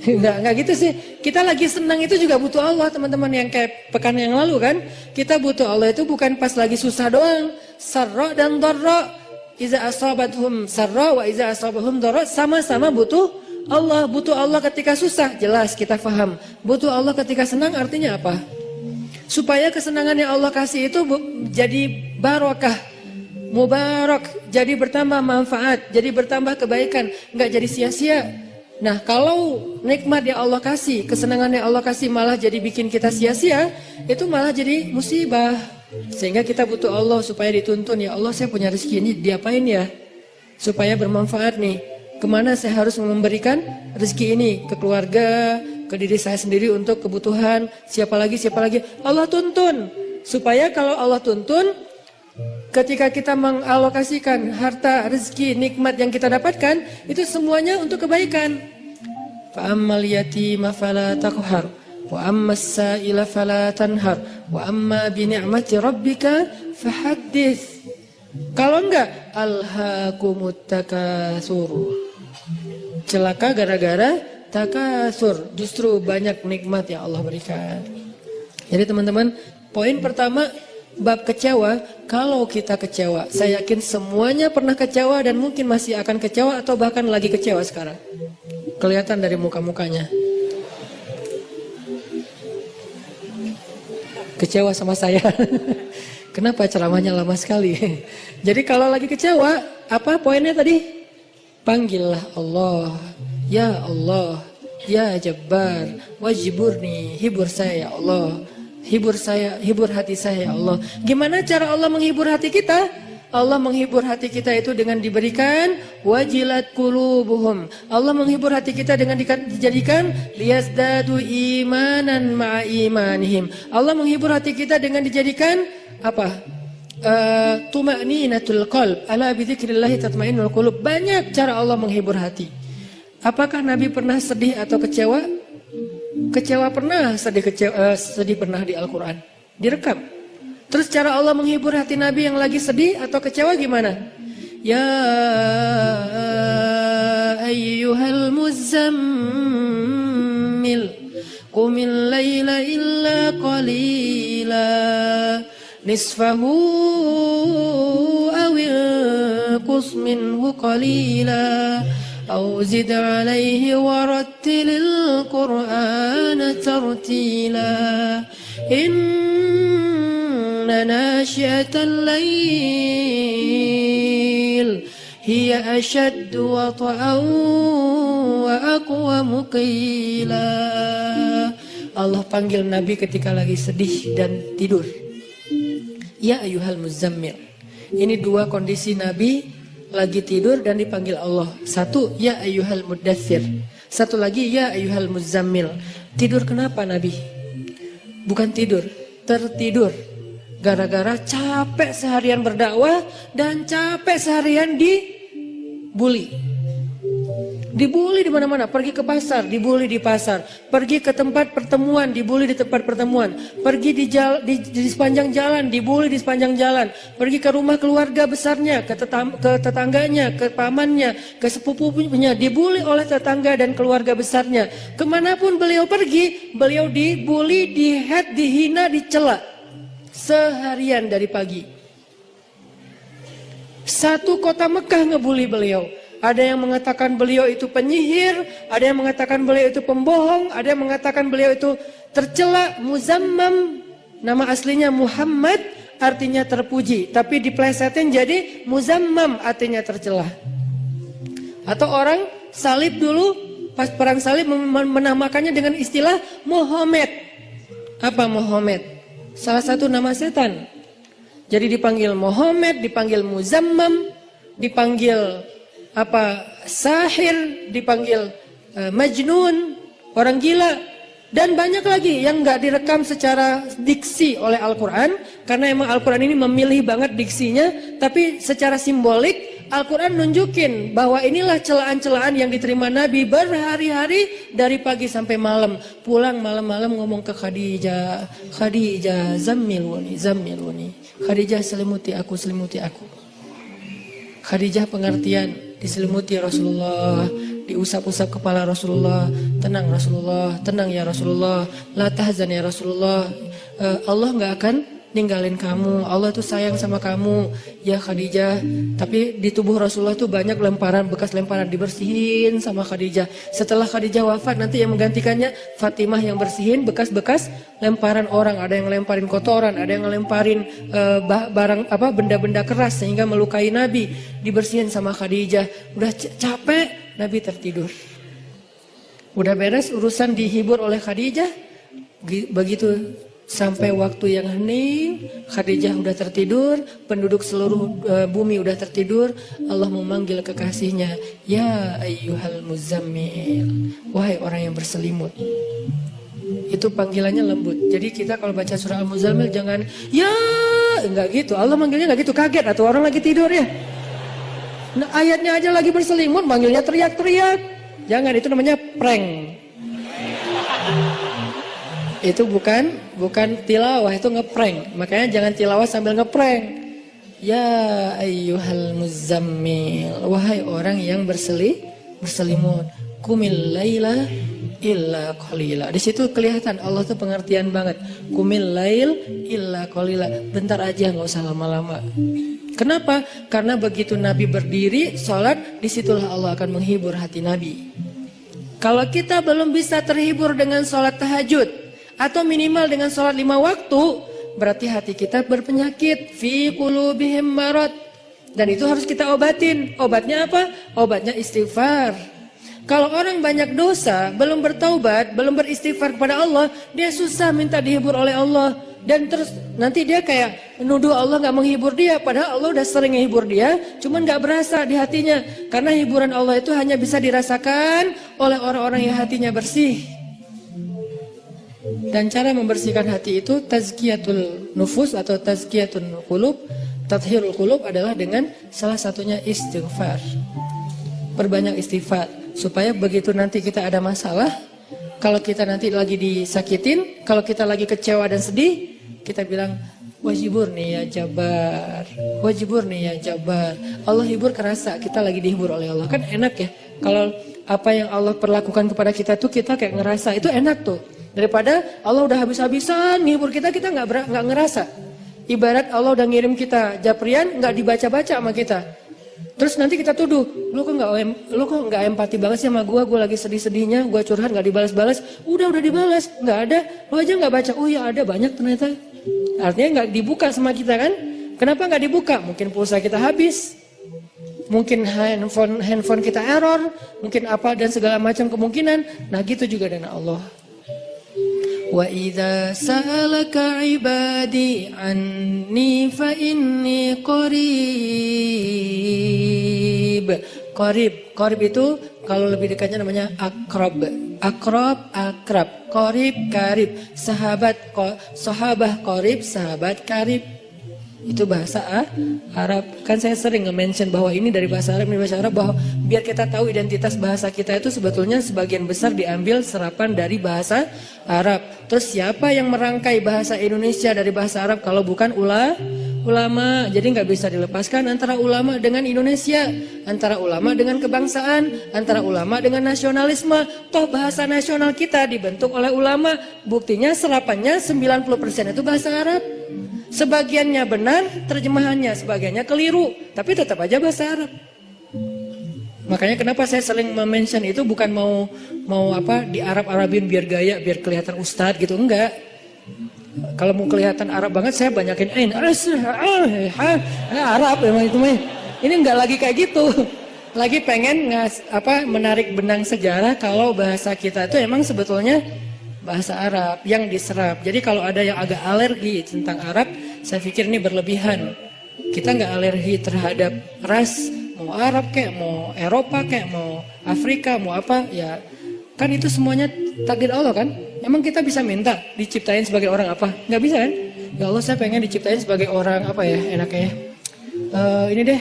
Enggak gitu sih. Kita lagi senang itu juga butuh Allah, teman-teman, yang kayak pekan yang lalu kan. Kita butuh Allah itu bukan pas lagi susah doang. Sarra dan dharra. Iza asabathum sarra wa iza asabahum dharra, sama-sama butuh Allah. Butuh Allah ketika susah, jelas kita paham. Butuh Allah ketika senang artinya apa? Supaya kesenangan yang Allah kasih itu jadi barokah, mubarak, jadi bertambah manfaat, jadi bertambah kebaikan, nggak jadi sia-sia. Nah kalau nikmat yang Allah kasih, kesenangan yang Allah kasih malah jadi bikin kita sia-sia, itu malah jadi musibah. Sehingga kita butuh Allah supaya dituntun, ya Allah saya punya rezeki ini diapain ya? Supaya bermanfaat nih. Kemana saya harus memberikan rezeki ini? Ke keluarga, ke diri saya sendiri untuk kebutuhan. Siapa lagi? Allah tuntun. Supaya kalau Allah tuntun, ketika kita mengalokasikan harta, rezeki, nikmat yang kita dapatkan, itu semuanya untuk kebaikan. Fa'ammal yatima fala taqhar, wa ammas sa'ila fala tanhar, wa amma bi ni'mati rabbika fahaddits. Kalau enggak, alhaakumut takatsur. Celaka gara-gara takasur, justru banyak nikmat yang Allah berikan. Jadi teman-teman, poin pertama, bab kecewa. Kalau kita kecewa, saya yakin semuanya pernah kecewa dan mungkin masih akan kecewa atau bahkan lagi kecewa sekarang. Kelihatan dari muka-mukanya. Kecewa sama saya. Kenapa ceramahnya lama sekali? Jadi kalau lagi kecewa, apa poinnya tadi? Panggillah Allah. Ya Allah, ya Jabbar, wajiburni, hibur saya ya Allah. Hibur saya, hibur hati saya ya Allah. Gimana cara Allah menghibur hati kita? Allah menghibur hati kita itu dengan diberikan wajilat qulubuhum. Allah menghibur hati kita dengan dijadikan liyazdadu imanan ma'a imanihim. Allah menghibur hati kita dengan dijadikan apa? Tuma'ninatul qalb. Ala bidzikrillah tatma'innul qulub. Banyak cara Allah menghibur hati. Apakah Nabi pernah sedih atau kecewa? Kecewa pernah, sedih pernah di Al-Quran. Direkam. Terus cara Allah menghibur hati Nabi yang lagi sedih atau kecewa gimana? Ya ayyuhal muzammil qumil layla illa qalila nisfahu awil qus minhu qalila أو زد عليه ورتل القرآن ترتيلا إن ناشئة الليل هي أشد وطئا وأقوم قيلا. Allah panggil Nabi ketika lagi sedih dan tidur. Ya ayyuhal muzammil. Ini dua kondisi Nabi lagi tidur dan dipanggil Allah. Satu, ya ayyuhal muddathir. Satu lagi, ya ayyuhal muzammil. Tidur kenapa Nabi? Bukan tidur, tertidur. Gara-gara capek seharian berdakwah dan capek seharian dibully. Dibully di mana-mana, pergi ke pasar, dibully di pasar, pergi ke tempat pertemuan, dibully di tempat pertemuan, pergi di sepanjang jalan, dibully di sepanjang jalan, pergi ke rumah keluarga besarnya, ke tetangganya, ke pamannya, ke sepupunya, dibully oleh tetangga dan keluarga besarnya. Kemanapun beliau pergi, beliau dibully, dihead, dihina, dicela seharian dari pagi. Satu kota Mekah ngebully beliau. Ada yang mengatakan beliau itu penyihir, ada yang mengatakan beliau itu pembohong, ada yang mengatakan beliau itu tercela. Muzammam, nama aslinya Muhammad, artinya terpuji, tapi diplesetin jadi Muzammam, artinya tercela. Atau orang salib dulu, pas perang salib menamakannya dengan istilah Muhammad. Apa Muhammad? Salah satu nama setan. Jadi dipanggil Muhammad, dipanggil Muzammam, dipanggil sahir, dipanggil majnun, orang gila, dan banyak lagi yang nggak direkam secara diksi oleh Al-Quran, karena emang Al-Quran ini memilih banget diksinya, tapi secara simbolik Al-Quran nunjukin bahwa inilah celaan-celaan yang diterima Nabi berhari-hari dari pagi sampai malam. Pulang malam-malam ngomong ke Khadijah, Khadijah zammiluni, zammiluni, Khadijah selimuti aku, selimuti aku. Khadijah pengertian, diselimuti Rasulullah, diusap-usap kepala Rasulullah, tenang Rasulullah, tenang ya Rasulullah, la tahzan ya Rasulullah, Allah nggak akan ninggalin kamu, Allah tuh sayang sama kamu ya Khadijah. Tapi di tubuh Rasulullah tuh banyak lemparan, bekas lemparan, dibersihin sama Khadijah. Setelah Khadijah wafat, nanti yang menggantikannya Fatimah yang bersihin bekas-bekas lemparan orang. Ada yang lemparin kotoran, ada yang lemparin barang benda-benda keras sehingga melukai Nabi, dibersihin sama Khadijah. Udah capek, Nabi tertidur. Udah beres urusan, dihibur oleh Khadijah. Begitu sampai waktu yang hening, Khadijah udah tertidur, penduduk seluruh bumi udah tertidur. Allah memanggil kekasihnya, ya ayyuhal muzammil, wahai orang yang berselimut. Itu panggilannya lembut. Jadi kita kalau baca surah Al-Muzammil jangan ya, enggak gitu. Allah manggilnya enggak gitu, kaget atau orang lagi tidur ya. Nah, ayatnya aja lagi berselimut, manggilnya teriak-teriak. Jangan, itu namanya prank. Itu bukan tilawah, itu ngeprank. Makanya jangan tilawah sambil ngeprank. Ya ayyuhal muzammil, wahai orang yang berselimut, kumil laila illa qalila. Di situ kelihatan Allah tuh pengertian banget. Kumil lail illa qalila. Bentar aja, nggak usah lama-lama. Kenapa? Karena begitu Nabi berdiri sholat, disitulah Allah akan menghibur hati Nabi. Kalau kita belum bisa terhibur dengan sholat tahajud, atau minimal dengan sholat 5 waktu, berarti hati kita berpenyakit. Fi qulubihim marad. Dan itu harus kita obatin. Obatnya apa? Obatnya istighfar. Kalau orang banyak dosa, belum bertaubat, belum beristighfar kepada Allah, dia susah minta dihibur oleh Allah. Dan terus nanti dia kayak menuduh Allah gak menghibur dia. Padahal Allah udah sering menghibur dia, cuman gak berasa di hatinya. Karena hiburan Allah itu hanya bisa dirasakan oleh orang-orang yang hatinya bersih. Dan cara membersihkan hati itu tazkiyatul nufus atau tazkiyatul qulub, tathhirul qulub adalah dengan salah satunya istighfar. Perbanyak istighfar supaya begitu nanti kita ada masalah, kalau kita nanti lagi disakitin, kalau kita lagi kecewa dan sedih, kita bilang wajibur nih ya Jabar, wajibur nih ya Jabar. Allah hibur kerasa, kita lagi dihibur oleh Allah. Kan enak ya, kalau apa yang Allah perlakukan kepada kita tuh kita kayak ngerasa, itu enak tuh. Daripada Allah udah habis-habisan ngehibur kita, kita nggak ngerasa. Ibarat Allah udah ngirim kita japrian, nggak dibaca-baca sama kita. Terus nanti kita tuduh, lu kok nggak empati banget sih sama gue lagi sedih-sedihnya, gue curhat nggak dibalas-balas, udah dibalas, nggak ada, lu aja nggak baca, oh ya ada banyak ternyata, artinya nggak dibuka sama kita kan? Kenapa nggak dibuka? Mungkin pulsa kita habis, mungkin handphone kita error, mungkin apa dan segala macam kemungkinan. Nah gitu juga dengan Allah. Wa idza sa'alaka 'ibadi 'anni fa inni qarib. Qarib itu kalau lebih dekatnya namanya akrab. Akrab. Qarib. Sahabah qarib, sahabat karib. Itu bahasa Arab. Kan saya sering nge-mention bahwa ini dari bahasa Arab, bahwa biar kita tahu identitas bahasa kita itu sebetulnya sebagian besar diambil serapan dari bahasa Arab. Terus siapa yang merangkai bahasa Indonesia dari bahasa Arab kalau bukan ulama? Jadi nggak bisa dilepaskan antara ulama dengan Indonesia, antara ulama dengan kebangsaan, antara ulama dengan nasionalisme. Toh bahasa nasional kita dibentuk oleh ulama. Buktinya serapannya 90% itu bahasa Arab. Sebagiannya benar terjemahannya, sebagiannya keliru, tapi tetap aja bahasa Arab. Makanya kenapa saya sering mention itu bukan mau apa di Arab-Arabin biar gaya, biar kelihatan ustadz gitu, enggak. Kalau mau kelihatan Arab banget saya banyakin Arab emang itu mah. Ini enggak lagi kayak gitu. Lagi pengen menarik benang sejarah kalau bahasa kita itu emang sebetulnya bahasa Arab yang diserap. Jadi kalau ada yang agak alergi tentang Arab, saya pikir ini berlebihan. Kita nggak alergi terhadap ras, mau Arab kayak, mau Eropa kayak, mau Afrika, mau apa, ya kan itu semuanya takdir Allah kan. Emang kita bisa minta diciptain sebagai orang apa? Nggak bisa kan? Ya Allah saya pengen diciptain sebagai orang apa ya enaknya. Ini deh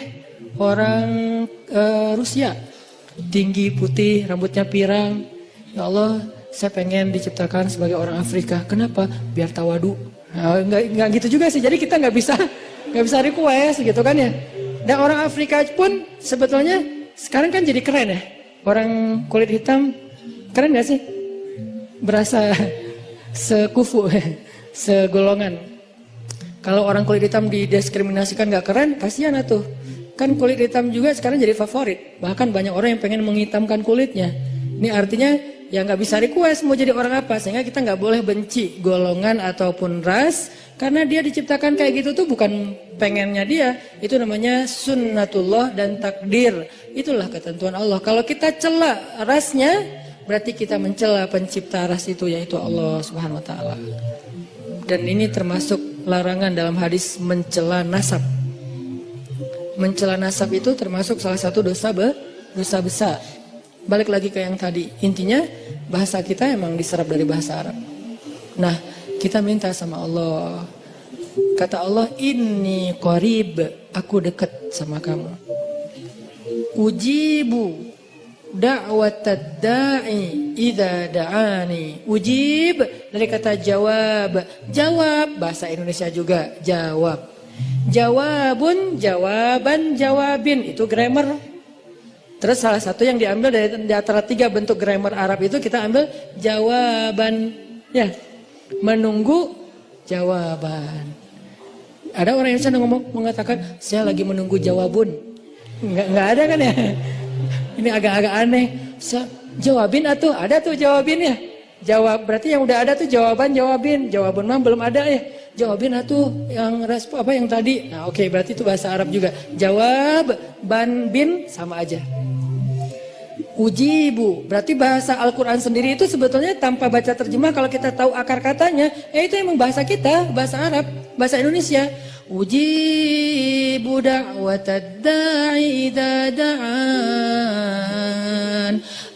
orang Rusia, tinggi, putih, rambutnya pirang. Ya Allah saya pengen diciptakan sebagai orang Afrika. Kenapa? Biar tawadu. Nah, nggak gitu juga sih. Jadi kita nggak bisa request gitu kan ya. Dan orang Afrika pun sebetulnya sekarang kan jadi keren ya. Orang kulit hitam keren nggak sih? Berasa sekufu, segolongan. Kalau orang kulit hitam didiskriminasikan nggak keren, kasihan tuh. Kan kulit hitam juga sekarang jadi favorit. Bahkan banyak orang yang pengen menghitamkan kulitnya. Ini artinya ya nggak bisa request mau jadi orang apa, sehingga kita nggak boleh benci golongan ataupun ras, karena dia diciptakan kayak gitu tuh bukan pengennya dia, itu namanya sunnatullah dan takdir, itulah ketentuan Allah. Kalau kita cela rasnya, berarti kita mencela pencipta ras itu, yaitu Allah Subhanahu Wa Taala. Dan ini termasuk larangan dalam hadis mencela nasab. Mencela nasab itu termasuk salah satu dosa besar. Balik lagi ke yang tadi, intinya bahasa kita emang diserap dari bahasa Arab. Nah, kita minta sama Allah. Kata Allah, inni qarib, aku dekat sama kamu. Ujibu da'watad da'i idza da'ani. Ujib dari kata jawab. Jawab bahasa Indonesia juga jawab. Jawabun, jawaban, jawabin, itu grammar. Terus salah satu yang diambil dari antara 3 bentuk grammar Arab itu kita ambil jawaban, ya, menunggu jawaban. Ada orang yang sedang mengatakan saya lagi menunggu jawabun, nggak ada kan ya? Ini agak-agak aneh. Jawabin atau ada tuh jawabinnya. Jawab berarti yang udah ada tuh jawaban jawabin, jawabun mah belum ada ya. Jawabin atau yang respon apa yang tadi. Nah oke, berarti itu bahasa Arab juga. Jawab, ban, bin sama aja. Ujibu, berarti bahasa Al-Quran sendiri itu sebetulnya tanpa baca terjemah, kalau kita tahu akar katanya, itu emang bahasa kita, bahasa Arab, bahasa Indonesia. Ujibu da'watad da'i idza da'an.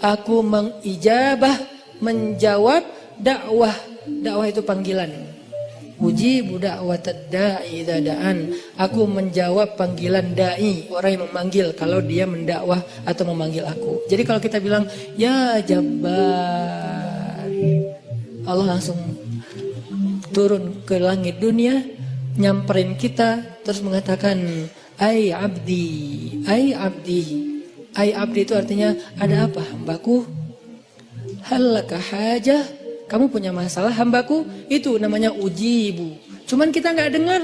Aku mengijabah, menjawab dakwah. Dakwah itu panggilan. Ujibu da'watad da'i idza da'an. Aku menjawab panggilan dai, orang yang memanggil kalau dia mendakwah atau memanggil aku. Jadi kalau kita bilang ya Jabbar, Allah langsung turun ke langit dunia, nyamperin kita, terus mengatakan ai abdi, ai abdi. Ai abdi itu artinya ada apa hambaku? Halaka hajah, kamu punya masalah hambaku? Itu namanya ujibu. Cuman kita nggak dengar.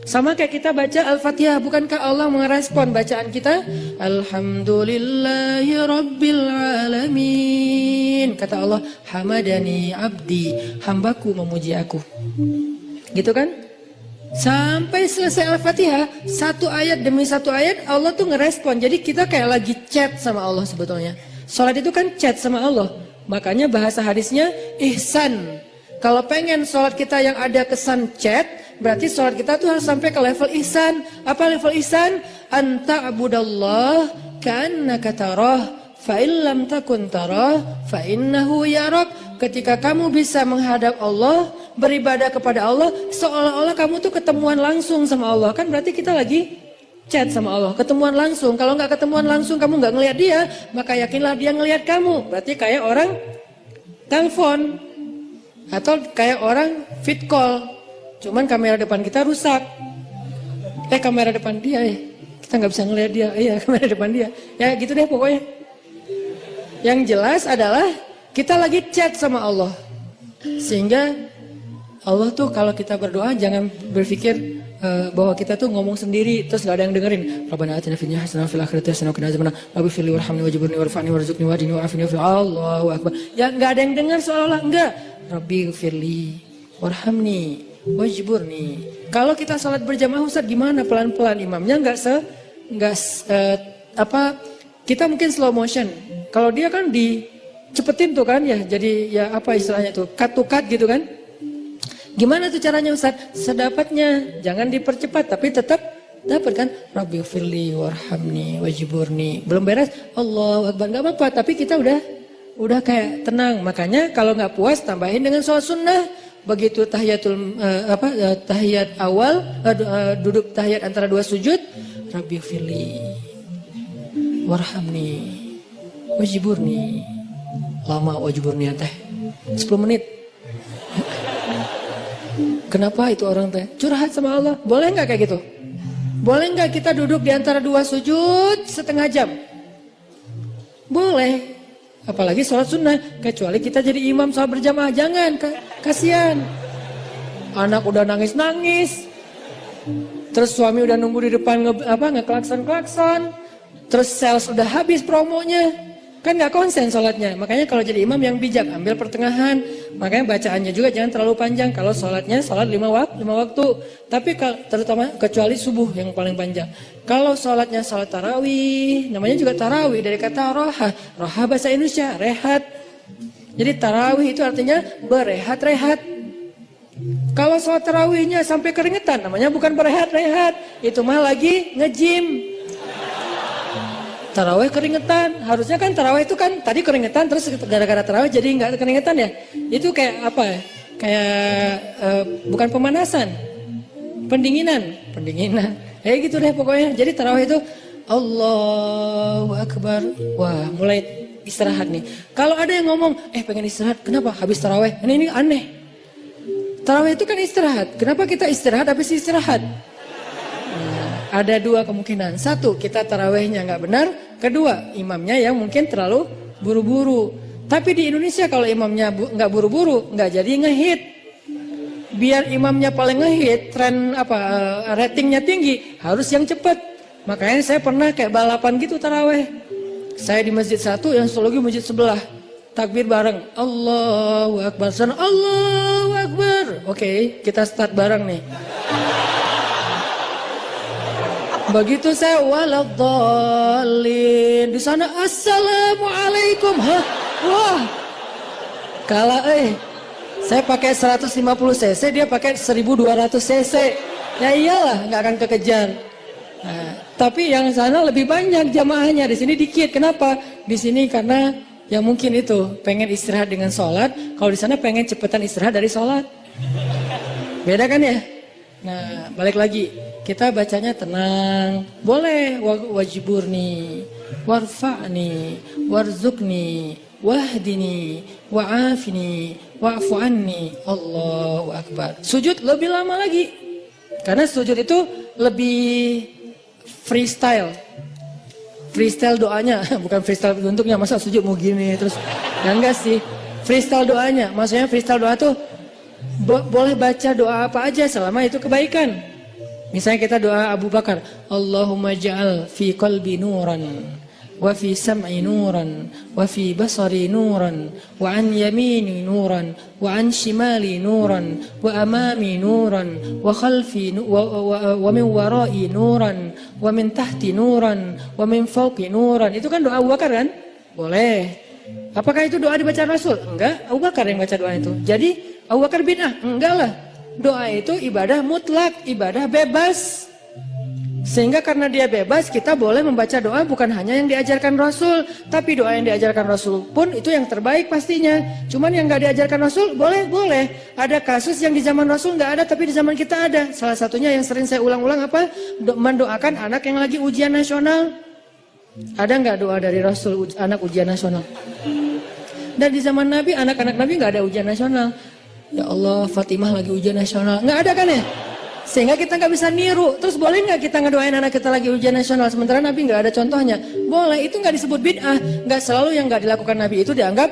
Sama kayak kita baca Al-Fatihah, bukankah Allah merespon bacaan kita? Alhamdulillahi Rabbil Alamin. Kata Allah, hamadani abdi, hambaku memuji aku. Gitu kan? Sampai selesai Al-Fatihah, satu ayat demi satu ayat Allah tuh ngerespon. Jadi kita kayak lagi chat sama Allah sebetulnya. Salat itu kan chat sama Allah. Makanya bahasa hadisnya ihsan. Kalau pengen sholat kita yang ada kesan chat, berarti sholat kita tuh harus sampai ke level ihsan. Apa level ihsan? Anta abudallah ka'annaka tarah, fa'in lam takun tarah, fa'innahu yarak. Ketika kamu bisa menghadap Allah, beribadah kepada Allah, seolah-olah kamu tuh ketemuan langsung sama Allah. Kan berarti kita lagi chat sama Allah, ketemuan langsung. Kalau nggak ketemuan langsung, kamu nggak ngelihat dia, maka yakinlah dia ngelihat kamu. Berarti kayak orang telepon atau kayak orang fit call, cuman kamera depan kita rusak. Kamera depan dia kita nggak bisa ngelihat dia. Iya, kamera depan dia. Ya gitu deh pokoknya. Yang jelas adalah kita lagi chat sama Allah, sehingga Allah tuh kalau kita berdoa jangan berpikir bahwa kita tuh ngomong sendiri terus gak ada yang dengerin. Rabbana atina fid dunya hasanah wa fil akhirati hasanah wa qina adzabannar. Rabbi firli warhamni wajburni warfa'ni warzuqni wahdini wa'afini wa Allahu akbar. Ya enggak ada yang dengar seolah-olah enggak. Rabbi firli warhamni wajburni. Kalau kita salat berjamaah Ustaz gimana? Pelan-pelan, imamnya kita mungkin slow motion. Kalau dia kan dicepetin tuh kan ya, jadi ya apa istilahnya tuh, cut to cut gitu kan. Gimana tuh caranya Ustaz? Sedapatnya, jangan dipercepat tapi tetap dapat kan? Rabbi firli warhamni wajburni. Belum beres, Allahu akbar, enggak apa-apa, tapi kita udah kayak tenang. Makanya kalau nggak puas tambahin dengan sholat sunnah. Begitu tahiyat awal, duduk tahiyat antara dua sujud, Rabbi firli warhamni wajburni. Lama wajburni teh 10 menit. Kenapa itu orang teh curhat sama Allah? Boleh nggak kayak gitu? Boleh nggak kita duduk di antara dua sujud setengah jam? Boleh. Apalagi sholat sunnah. Kecuali kita jadi imam sholat berjamaah. Jangan, kasihan. Anak udah nangis-nangis. Terus suami udah nunggu di depan ngeklakson-klakson. Terus sales udah habis promonya. Kan nggak konsen sholatnya. Makanya kalau jadi imam yang bijak, ambil pertengahan. Makanya bacaannya juga jangan terlalu panjang. Kalau sholatnya sholat 5 waktu. Tapi terutama kecuali subuh yang paling panjang. Kalau sholatnya sholat tarawih, namanya juga tarawih dari kata roha. Roha bahasa Indonesia, rehat. Jadi tarawih itu artinya berehat-rehat. Kalau sholat tarawihnya sampai keringetan, namanya bukan berehat-rehat. Itu mah lagi nge-gym. Tarawih keringetan, harusnya kan tarawih itu kan tadi keringetan terus gara-gara tarawih jadi nggak keringetan ya. Itu kayak apa ya? Kayak bukan pemanasan, pendinginan. Gitu deh pokoknya. Jadi tarawih itu Allahu Akbar. Wah, mulai istirahat nih. Kalau ada yang ngomong, pengen istirahat, kenapa? Habis tarawih. Ini aneh. Tarawih itu kan istirahat. Kenapa kita istirahat habis istirahat? Ada dua kemungkinan. Satu, kita tarawihnya nggak benar. Kedua, imamnya yang mungkin terlalu buru-buru. Tapi di Indonesia kalau imamnya nggak buru-buru, nggak jadi ngehit. Biar imamnya paling ngehit, ratingnya tinggi, harus yang cepat. Makanya saya pernah kayak balapan gitu tarawih. Saya di masjid satu, yang satu lagi masjid sebelah. Takbir bareng. Allahu Akbar. Allahu Akbar. Oke, kita start bareng nih. Begitu saya waladhdallin Di sana assalamualaikum. Hah? Wah. Kalah Saya pakai 150 cc, dia pakai 1200 cc. Ya iyalah, nggak akan kekejar. Nah, tapi yang sana lebih banyak jamaahnya, di sini dikit. Kenapa? Di sini karena ya mungkin itu pengen istirahat dengan sholat. Kalau di sana pengen cepetan istirahat dari sholat. Beda kan ya? Nah, balik lagi. Kita bacanya tenang. Boleh wajiburni, warfa'ni, warzukni, wahdini, wa'afini, wa'fu anni. Allahu Akbar. Sujud lebih lama lagi. Karena sujud itu lebih freestyle. Freestyle doanya, bukan freestyle bentuknya. Masa sujud mau gini terus. Ya enggak sih. Freestyle doanya. Maksudnya freestyle doa tuh boleh baca doa apa aja selama itu kebaikan. Misalnya kita doa Abu Bakar, Allahumma ja'al fi qalbi nuran, wa fi sam'i nuran, wa fi basari nuran, wa an yamini nuran, wa an shimali nuran, wa amami nuran, wa khalfi wa min warai nuran, wa min tahti nuran, wa min fawqi nuran. Itu kan doa Abu Bakar kan? Boleh. Apakah itu doa dibaca Rasul? Enggak, Abu Bakar yang baca doa itu. Jadi Abu Bakar bid'ah? Enggak lah. Doa itu ibadah mutlak, ibadah bebas. Sehingga karena dia bebas, kita boleh membaca doa bukan hanya yang diajarkan Rasul. Tapi doa yang diajarkan Rasul pun itu yang terbaik pastinya. Cuman yang gak diajarkan Rasul, boleh. Ada kasus yang di zaman Rasul gak ada, tapi di zaman kita ada. Salah satunya yang sering saya ulang-ulang apa? Mendoakan anak yang lagi ujian nasional. Ada gak doa dari Rasul anak ujian nasional? Dan di zaman Nabi, anak-anak Nabi gak ada ujian nasional. Ya Allah, Fatimah lagi ujian nasional. Gak ada kan ya? Sehingga kita nggak bisa niru. Terus boleh nggak kita ngedoain anak kita lagi ujian nasional sementara Nabi nggak ada contohnya? Boleh, itu nggak disebut bid'ah. Nggak selalu yang nggak dilakukan Nabi itu dianggap.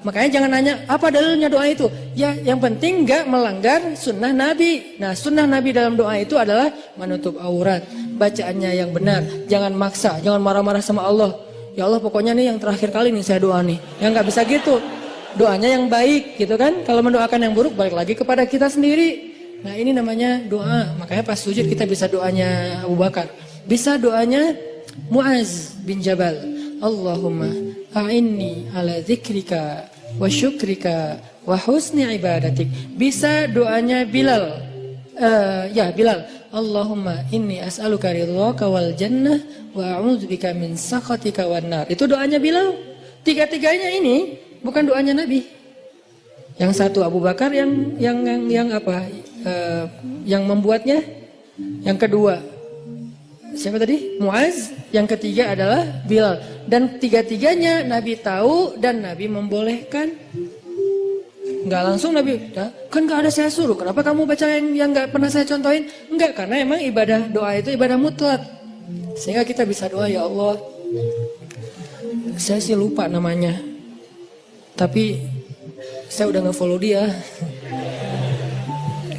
Makanya jangan nanya apa dalilnya doa itu. Ya, yang penting nggak melanggar sunnah Nabi. Nah, sunnah Nabi dalam doa itu adalah menutup aurat, bacaannya yang benar, jangan maksa, jangan marah-marah sama Allah. Ya Allah, pokoknya nih yang terakhir kali nih saya doa nih. Yang nggak bisa gitu. Doanya yang baik, gitu kan? Kalau mendoakan yang buruk, balik lagi kepada kita sendiri. Nah, ini namanya doa. Makanya pas sujud kita bisa doanya Abu Bakar. Bisa doanya Muaz bin Jabal. Allahumma a'inni ala dzikrika wa syukrika wa husni ibadatik. Bisa doanya Bilal. Bilal. Allahumma inni as'aluka ridhaka wal jannah wa a'udzubika min sakhatika wan nar. Itu doanya Bilal. Tiga-tiganya ini bukan doanya Nabi. Yang satu Abu Bakar yang apa? Yang membuatnya. Yang kedua siapa tadi? Muaz. Yang ketiga adalah Bilal. Dan tiga-tiganya Nabi tahu dan Nabi membolehkan. Enggak langsung Nabi, kan gak ada saya suruh. Kenapa kamu baca yang gak pernah saya contohin? Enggak, karena emang ibadah doa itu ibadah mutlak. Sehingga kita bisa doa, ya Allah, saya sih lupa namanya, tapi saya udah nge-follow dia.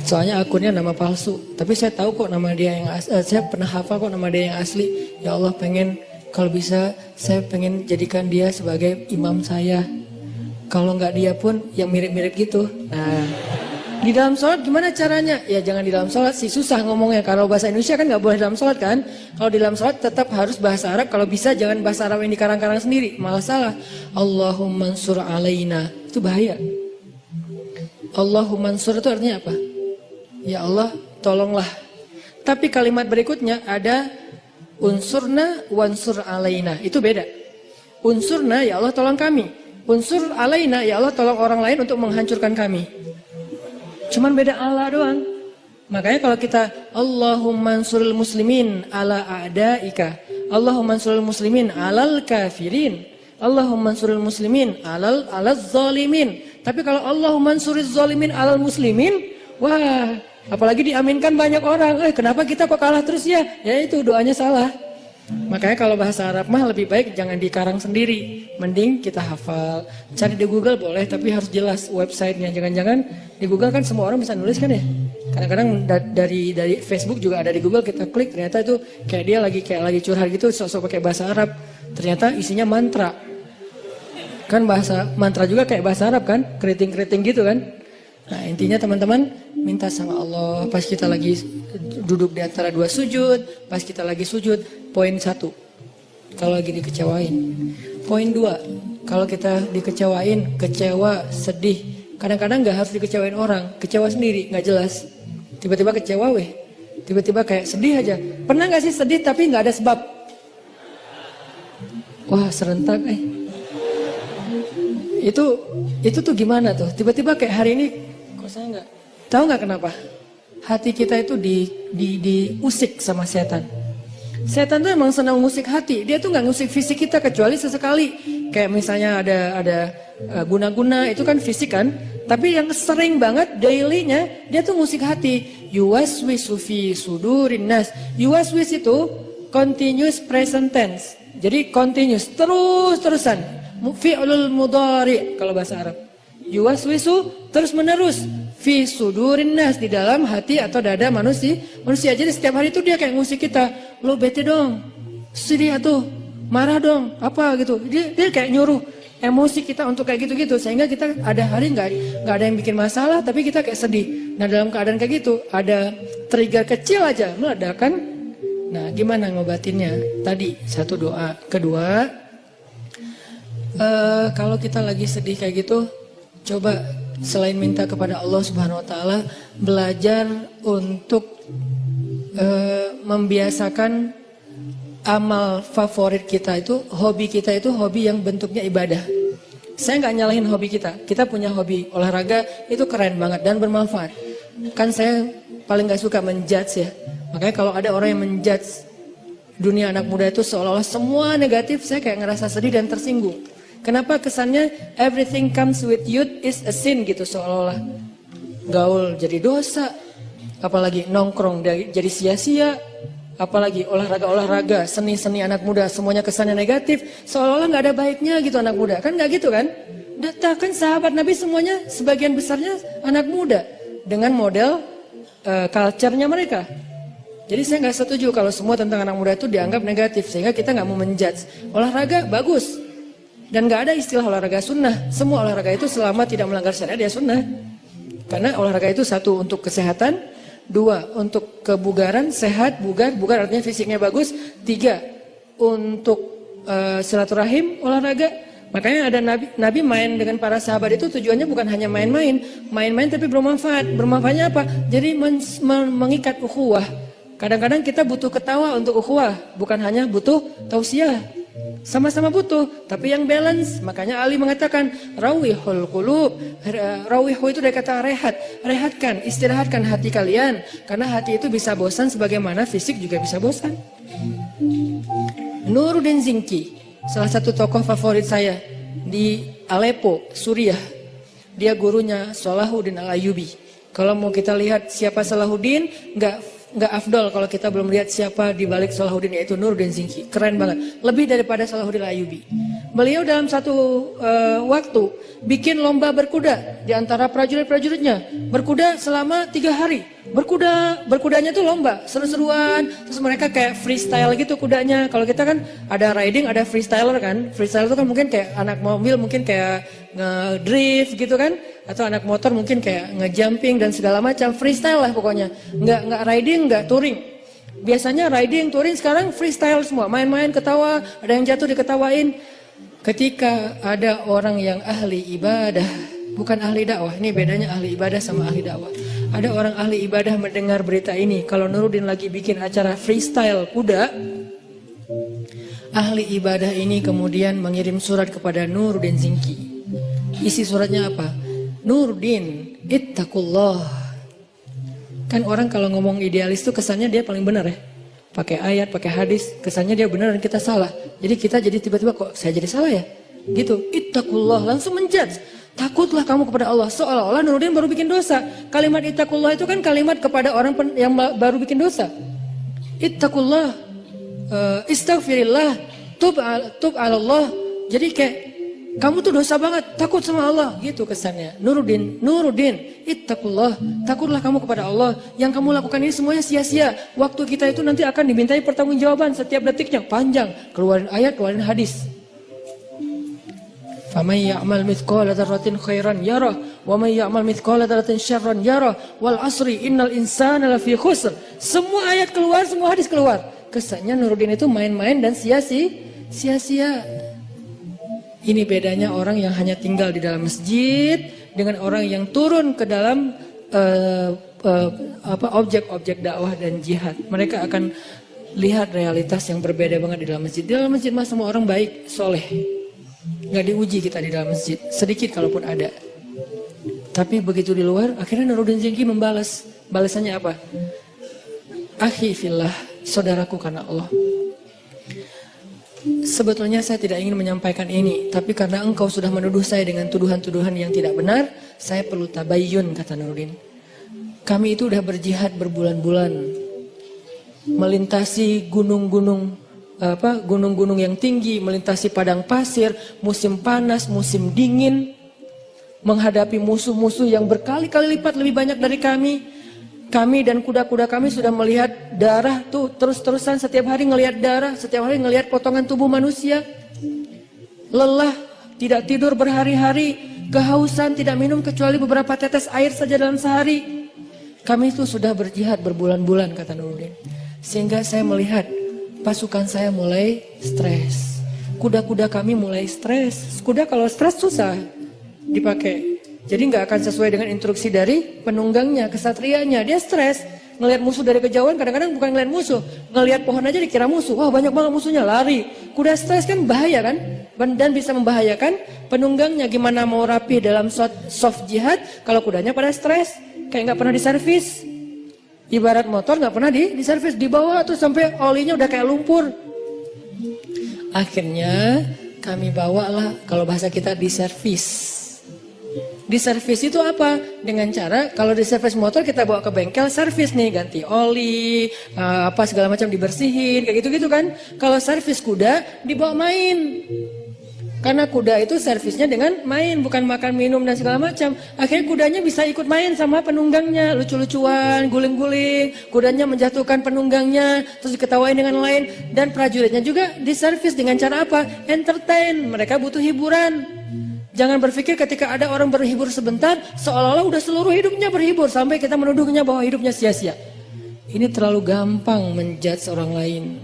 Soalnya akunnya nama palsu. Tapi saya tahu kok nama dia yang saya pernah hafal kok nama dia yang asli. Ya Allah, pengen kalau bisa saya pengen jadikan dia sebagai imam saya. Kalau nggak dia pun yang mirip-mirip gitu. Nah, di dalam sholat gimana caranya? Ya jangan di dalam sholat sih, susah ngomongnya. Kalau bahasa Indonesia kan nggak boleh dalam sholat kan. Kalau di dalam sholat tetap harus bahasa Arab. Kalau bisa jangan bahasa Arab yang dikarang-karang sendiri. Malah salah. Allahumma ansur alaina. Itu bahaya. Allahumma ansur itu artinya apa? Ya Allah, tolonglah. Tapi kalimat berikutnya ada unsurna wansur alaina. Itu beda. Unsurna, ya Allah tolong kami. Unsur alaina, ya Allah tolong orang lain untuk menghancurkan kami. Cuman beda Allah doang. Makanya kalau kita Allahumma ansuril muslimin ala a'daika, Allahumma ansuril muslimin alal kafirin, Allahumma ansuril muslimin alal zalimin. Tapi kalau Allahumma ansuril zalimin alal muslimin, wah, apalagi diaminkan banyak orang. Kenapa kita kok kalah terus ya? Ya itu doanya salah. Makanya kalau bahasa Arab mah lebih baik jangan dikarang sendiri. Mending kita hafal. Cari di Google boleh, tapi harus jelas websitenya. Jangan-jangan di Google kan semua orang bisa nulis kan ya. Kadang-kadang dari Facebook juga ada di Google, kita klik ternyata itu kayak dia lagi curhat gitu, sok-sok pakai bahasa Arab. Ternyata isinya mantra. Kan bahasa mantra juga kayak bahasa Arab kan, keriting-keriting gitu kan. Nah intinya teman-teman minta sama Allah pas kita lagi duduk di antara dua sujud, pas kita lagi sujud, poin 1. kalau lagi dikecewain. Poin 2, kalau kita dikecewain, kecewa, sedih, kadang-kadang nggak harus dikecewain orang, kecewa sendiri, nggak jelas. Tiba-tiba kecewa tiba-tiba kayak sedih aja. Pernah nggak sih sedih tapi nggak ada sebab? Wah serentak Itu tuh gimana tuh? Tiba-tiba kayak hari ini, kok saya nggak tahu nggak kenapa? Hati kita itu diusik sama setan. Setan tuh emang senang ngusik hati. Dia tuh nggak ngusik fisik kita kecuali sesekali. Kayak misalnya ada guna-guna itu kan fisik kan. Tapi yang sering banget dailynya dia tuh ngusik hati. Yuwaswisu fi sudurin nas. Yuwaswis itu continuous present tense. Jadi continuous terus-terusan. Fi'lul mudhari kalau bahasa Arab. Yuwaswisu terus menerus. Fi sudurin nas, di dalam hati atau dada manusia. Jadi setiap hari itu dia kayak ngusik kita. Lo bete dong, sedih atuh, marah dong, apa gitu. Dia kayak nyuruh emosi kita untuk kayak gitu-gitu. Sehingga kita ada hari nggak ada yang bikin masalah, tapi kita kayak sedih. Nah dalam keadaan kayak gitu, ada trigger kecil aja meledakan. Nah gimana ngobatinnya? Tadi satu doa. Kedua, kalau kita lagi sedih kayak gitu, coba selain minta kepada Allah Subhanahu Wa Taala, belajar untuk membiasakan amal favorit kita itu, hobi kita itu hobi yang bentuknya ibadah. Saya nggak nyalahin hobi kita. Kita punya hobi olahraga itu keren banget dan bermanfaat. Kan saya paling nggak suka menjudge ya. Makanya kalau ada orang yang menjudge dunia anak muda itu seolah-olah semua negatif, saya kayak ngerasa sedih dan tersinggung. Kenapa kesannya everything comes with youth is a sin gitu, seolah-olah gaul jadi dosa, apalagi nongkrong jadi sia-sia, apalagi olahraga, seni-seni anak muda semuanya kesannya negatif, seolah-olah nggak ada baiknya gitu anak muda, kan nggak gitu kan? Kan sahabat Nabi semuanya sebagian besarnya anak muda dengan model culture-nya mereka. Jadi saya nggak setuju kalau semua tentang anak muda itu dianggap negatif, sehingga kita nggak mau menjudge. Olahraga bagus. Dan gak ada istilah olahraga sunnah. Semua olahraga itu selama tidak melanggar syariat ya sunnah. Karena olahraga itu satu untuk kesehatan, dua untuk kebugaran, sehat, bugar artinya fisiknya bagus, tiga untuk silaturahim olahraga. Makanya ada Nabi main dengan para sahabat itu tujuannya bukan hanya main-main tapi bermanfaat. Bermanfaatnya apa? Jadi mengikat ukhuwah. Kadang-kadang kita butuh ketawa untuk ukhuwah, bukan hanya butuh tausiah. Sama-sama butuh, tapi yang balance. Makanya Ali mengatakan rawihul qulub. Rawihu itu dari kata rehat. Rehatkan, istirahatkan hati kalian. Karena hati itu bisa bosan sebagaimana fisik juga bisa bosan. Nuruddin Zinki, salah satu tokoh favorit saya di Aleppo, Suriah. Dia gurunya Salahuddin Al-Ayyubi. Kalau mau kita lihat siapa Salahuddin, nggak afdol kalau kita belum lihat siapa di balik Salahuddin, yaitu Nuruddin Zinki. Keren banget, lebih daripada Salahuddin Al-Ayyubi. Beliau dalam satu waktu bikin lomba berkuda di antara prajurit-prajuritnya. Berkuda selama 3 hari. Berkudanya tuh lomba, seru-seruan. Terus mereka kayak freestyle gitu kudanya. Kalau kita kan ada riding, ada freestyler kan. Freestyle itu kan mungkin kayak anak mobil, mungkin kayak ngedrift gitu kan. Atau anak motor mungkin kayak ngejumping dan segala macam. Freestyle lah pokoknya. Nggak riding, nggak touring. Biasanya riding, touring, sekarang freestyle semua. Main-main, ketawa, ada yang jatuh diketawain. Ketika ada orang yang ahli ibadah, bukan ahli dakwah, ini bedanya ahli ibadah sama ahli dakwah. Ada orang ahli ibadah mendengar berita ini, kalau Nuruddin lagi bikin acara freestyle kuda, ahli ibadah ini kemudian mengirim surat kepada Nuruddin Zinki. Isi suratnya apa? Nuruddin, ittaqullah. Kan orang kalau ngomong idealis tuh kesannya dia paling benar ya. Pakai ayat, pakai hadis, kesannya dia benar dan kita salah. Jadi kita jadi tiba-tiba kok saya jadi salah ya? Gitu, ittaqullah, langsung menjudge. Takutlah kamu kepada Allah. Seolah-olah Nuruddin baru bikin dosa. Kalimat ittaqullah itu kan kalimat kepada orang yang baru bikin dosa. Ittaqullah, istaghfirillah, tub ala Allah. Jadi kayak kamu tuh dosa banget, takut sama Allah, gitu kesannya. Nuruddin, ittaqullah, takutlah kamu kepada Allah. Yang kamu lakukan ini semuanya sia-sia. Waktu kita itu nanti akan dimintai pertanggungjawaban setiap detiknya, panjang. Keluarin ayat, keluarin hadis. Faman ya'mal mithqala dzarratin khairan yarah, wa man ya'mal mithqala dzarratin syarran yarah. Wal asri innal insana lafi khusr. Semua ayat keluar, semua hadis keluar. Kesannya Nuruddin itu main-main dan sia-sia. sia-sia. Ini bedanya orang yang hanya tinggal di dalam masjid dengan orang yang turun ke dalam objek-objek dakwah dan jihad. Mereka akan lihat realitas yang berbeda banget di dalam masjid. Di dalam masjid mah semua orang baik, soleh. Nggak diuji kita di dalam masjid, sedikit kalaupun ada. Tapi begitu di luar, akhirnya Nuruddin Zingki membalas. Balasannya apa? Akhi fillah, saudaraku karena Allah. Sebetulnya saya tidak ingin menyampaikan ini, tapi karena engkau sudah menuduh saya dengan tuduhan-tuduhan yang tidak benar, saya perlu tabayyun, kata Nuruddin. Kami itu udah berjihad berbulan-bulan, melintasi gunung-gunung yang tinggi, melintasi padang pasir, musim panas, musim dingin, menghadapi musuh-musuh yang berkali-kali lipat lebih banyak dari kami. Kami dan kuda-kuda kami sudah melihat darah tuh terus-terusan, setiap hari ngelihat darah, setiap hari ngelihat potongan tubuh manusia. Lelah, tidak tidur berhari-hari, kehausan, tidak minum kecuali beberapa tetes air saja dalam sehari. Kami itu sudah berjihad berbulan-bulan, kata Nuruddin. Sehingga saya melihat pasukan saya mulai stres. Kuda-kuda kami mulai stres. Kuda kalau stres susah dipakai. Jadi nggak akan sesuai dengan instruksi dari penunggangnya, kesatrianya. Dia stres, ngelihat musuh dari kejauhan, kadang-kadang bukan ngelihat musuh, ngelihat pohon aja dikira musuh. Wah, banyak banget musuhnya, lari. Kuda stres kan bahaya kan? Dan bisa membahayakan penunggangnya. Gimana mau rapi dalam soft jihad kalau kudanya pada stres, kayak nggak pernah diservis. Ibarat motor nggak pernah diservis, dibawa tuh sampai olinya udah kayak lumpur. Akhirnya kami bawalah, kalau bahasa kita diservis. Diservis itu apa? Dengan cara kalau diservis motor kita bawa ke bengkel servis nih, ganti oli, apa segala macam dibersihin, kayak gitu-gitu kan. Kalau servis kuda dibawa main. Karena kuda itu servisnya dengan main, bukan makan, minum dan segala macam. Akhirnya kudanya bisa ikut main sama penunggangnya, lucu-lucuan, guling-guling. Kudanya menjatuhkan penunggangnya, terus diketawain dengan lain. Dan prajuritnya juga diservis dengan cara apa? Entertain, mereka butuh hiburan. Jangan berpikir ketika ada orang berhibur sebentar, seolah-olah udah seluruh hidupnya berhibur, sampai kita menuduhnya bahwa hidupnya sia-sia. Ini terlalu gampang menjudge orang lain.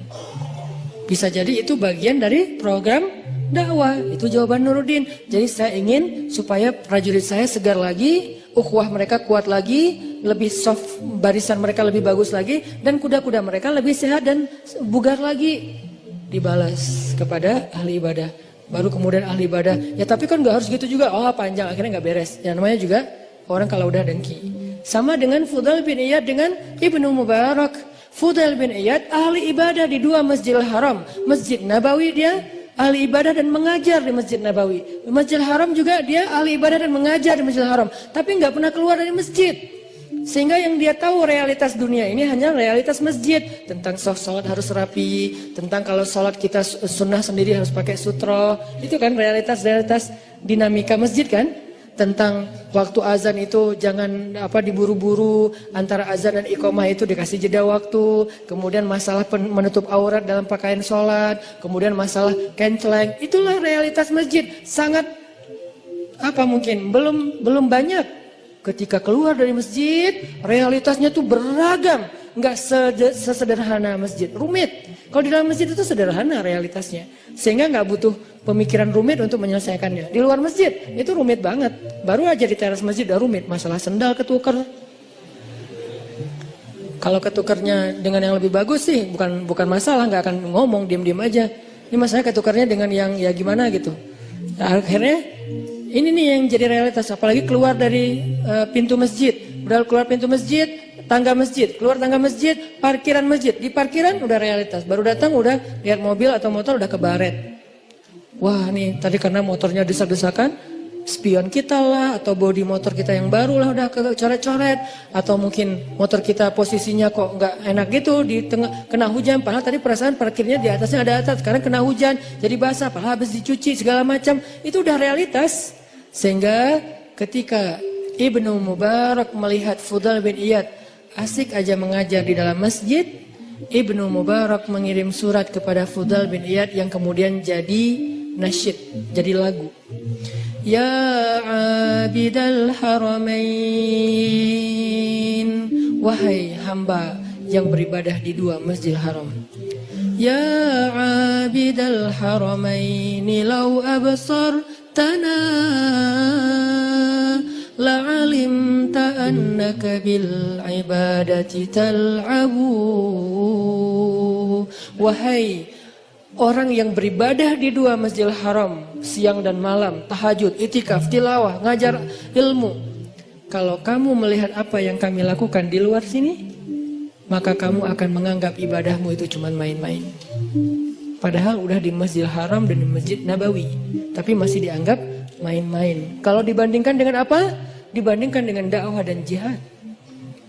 Bisa jadi itu bagian dari program dakwah. Itu jawaban Nuruddin. Jadi saya ingin supaya prajurit saya segar lagi, ukhuwah mereka kuat lagi, lebih soft, barisan mereka lebih bagus lagi, dan kuda-kuda mereka lebih sehat dan bugar lagi. Dibalas kepada ahli ibadah. Baru kemudian ahli ibadah, ya tapi kan gak harus gitu juga. Oh panjang, akhirnya gak beres. Ya namanya juga orang kalau udah dengki. Sama dengan Fudail bin Iyad dengan Ibnu Mubarak. Fudail bin Iyad ahli ibadah di dua Masjidil Haram. Masjid Nabawi dia ahli ibadah dan mengajar di Masjid Nabawi. Masjidil Haram juga dia ahli ibadah dan mengajar di Masjidil Haram. Tapi gak pernah keluar dari masjid. Sehingga yang dia tahu realitas dunia ini hanya realitas masjid. Tentang sholat harus rapi, tentang kalau sholat kita sunnah sendiri harus pakai sutro. Itu kan realitas dinamika masjid kan. Tentang waktu azan itu jangan diburu-buru, antara azan dan iqomah itu dikasih jeda waktu. Kemudian masalah menutup aurat dalam pakaian sholat. Kemudian masalah kenceleng. Itulah realitas masjid. Sangat mungkin belum banyak. Ketika keluar dari masjid, realitasnya tuh beragam. Nggak sesederhana masjid, rumit. Kalau di dalam masjid itu sederhana realitasnya. Sehingga nggak butuh pemikiran rumit untuk menyelesaikannya. Di luar masjid, itu rumit banget. Baru aja di teras masjid udah rumit. Masalah sendal ketuker. Kalau ketukernya dengan yang lebih bagus sih, bukan masalah. Nggak akan ngomong, diem-diem aja. Ini masalah ketukernya dengan yang ya gimana gitu. Nah, akhirnya ini nih yang jadi realitas, apalagi keluar dari pintu masjid. Udah keluar pintu masjid, tangga masjid, keluar tangga masjid, parkiran masjid. Di parkiran udah realitas, baru datang udah lihat mobil atau motor udah kebaret. Wah nih tadi karena motornya desak-desakan, spion kita lah, atau bodi motor kita yang baru lah udah kecoret-coret. Atau mungkin motor kita posisinya kok nggak enak gitu, di tengah kena hujan. Padahal tadi perasaan parkirnya di atasnya ada atap, sekarang kena hujan, jadi basah, padahal habis dicuci segala macam. Itu udah realitas. Sehingga ketika Ibnu Mubarak melihat Fudail bin Iyad asik aja mengajar di dalam masjid, Ibnu Mubarak mengirim surat kepada Fudail bin Iyad yang kemudian jadi nasyid, jadi lagu. Ya abidal haramain, wahai hamba yang beribadah di dua Masjidil Haram. Ya abidal haramaini law absartana la'alimta annaka bil ibadati tal'abu. Wahai orang yang beribadah di dua Masjidil Haram siang dan malam, tahajud, itikaf, tilawah, ngajar ilmu. Kalau kamu melihat apa yang kami lakukan di luar sini, maka kamu akan menganggap ibadahmu itu cuma main-main. Padahal udah di Masjidil Haram dan di Masjid Nabawi, tapi masih dianggap main-main. Kalau dibandingkan dengan apa? Dibandingkan dengan dakwah dan jihad.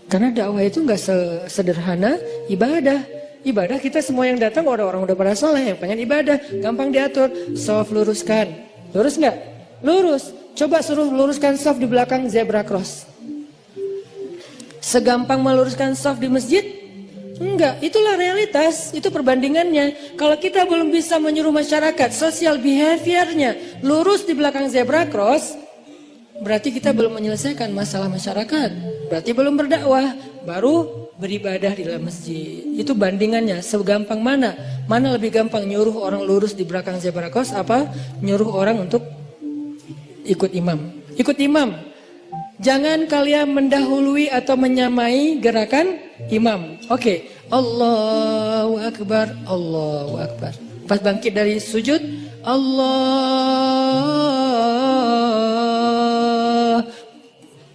Karena dakwah itu nggak sederhana ibadah. Ibadah kita semua yang datang orang-orang udah pada soleh, yang pengen ibadah, gampang diatur. Shaf luruskan, lurus nggak? Lurus. Coba suruh luruskan shaf di belakang zebra cross. Segampang meluruskan shaf di masjid? Enggak, itulah realitas, itu perbandingannya. Kalau kita belum bisa menyuruh masyarakat, social behaviornya lurus di belakang zebra cross, berarti kita belum menyelesaikan masalah masyarakat. Berarti belum berdakwah, baru beribadah di dalam masjid. Itu bandingannya, segampang mana? Mana lebih gampang nyuruh orang lurus di belakang zebra cross apa nyuruh orang untuk ikut imam? Ikut imam. Jangan kalian mendahului atau menyamai gerakan imam. Oke. Allahu Akbar, Allahu Akbar. Pas bangkit dari sujud, Allah.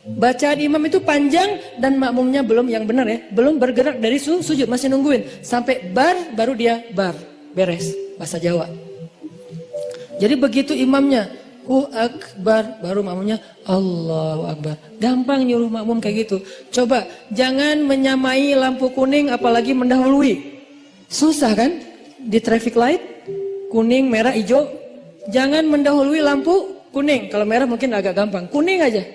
Bacaan imam itu panjang dan makmumnya belum yang benar ya, belum bergerak dari sujud, masih nungguin sampai bar baru dia bar, beres bahasa Jawa. Jadi begitu imamnya Akbar baru makmumnya Allahu Akbar. Gampang nyuruh makmum kayak gitu. Coba jangan menyamai lampu kuning apalagi mendahului. Susah kan? Di traffic light kuning, merah, hijau. Jangan mendahului lampu kuning. Kalau merah mungkin agak gampang. Kuning aja.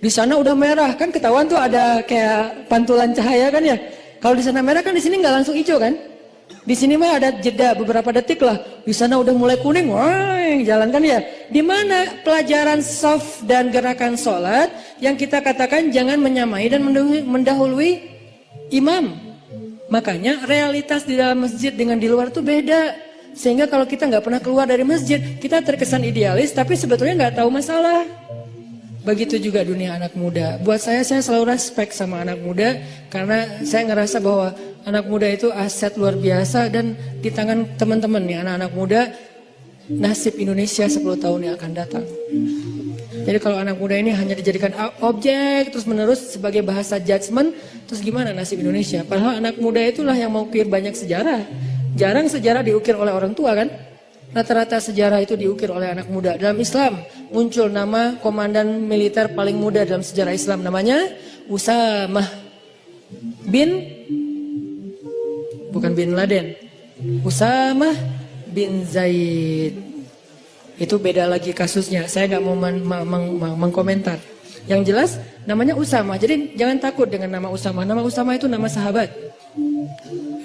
Di sana udah merah kan ketahuan tuh ada kayak pantulan cahaya kan ya. Kalau di sana merah kan di sini nggak langsung hijau kan? Di sini mah ada jeda beberapa detik lah. Di sana udah mulai kuning, wah jalan kan ya. Di mana pelajaran shaf dan gerakan sholat yang kita katakan jangan menyamai dan mendahului imam. Makanya realitas di dalam masjid dengan di luar tuh beda. Sehingga kalau kita nggak pernah keluar dari masjid, kita terkesan idealis tapi sebetulnya nggak tahu masalah. Begitu juga dunia anak muda. Buat saya selalu respect sama anak muda karena saya ngerasa bahwa anak muda itu aset luar biasa dan di tangan teman-teman nih anak-anak muda nasib Indonesia 10 tahun yang akan datang. Jadi kalau anak muda ini hanya dijadikan objek terus menerus sebagai bahasa judgement, terus gimana nasib Indonesia? Padahal anak muda itulah yang mengukir banyak sejarah. Jarang sejarah diukir oleh orang tua kan? Rata-rata sejarah itu diukir oleh anak muda. Dalam Islam muncul nama komandan militer paling muda dalam sejarah Islam. Namanya Usamah bin, bukan bin Laden, Usamah bin Zaid. Itu beda lagi kasusnya. Saya nggak mau mengkomentar. Yang jelas namanya Usamah. Jadi jangan takut dengan nama Usamah. Nama Usamah itu nama sahabat.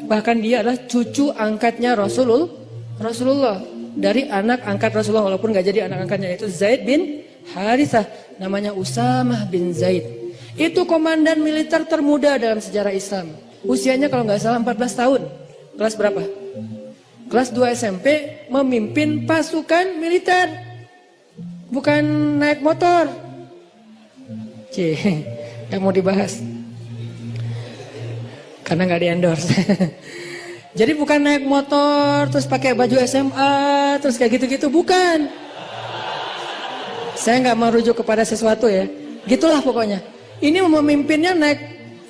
Bahkan dia adalah cucu angkatnya Rasulullah. Dari anak angkat Rasulullah walaupun gak jadi anak angkatnya, itu Zaid bin Harithah, namanya Usamah bin Zaid. Itu komandan militer termuda dalam sejarah Islam. Usianya kalau gak salah 14 tahun. Kelas berapa? Kelas 2 SMP, memimpin pasukan militer. Bukan naik motor. Yang mau dibahas. Karena gak di endorse. Jadi bukan naik motor, terus pakai baju SMA, terus kayak gitu-gitu, bukan. Saya nggak merujuk kepada sesuatu ya, gitulah pokoknya. Ini memimpinnya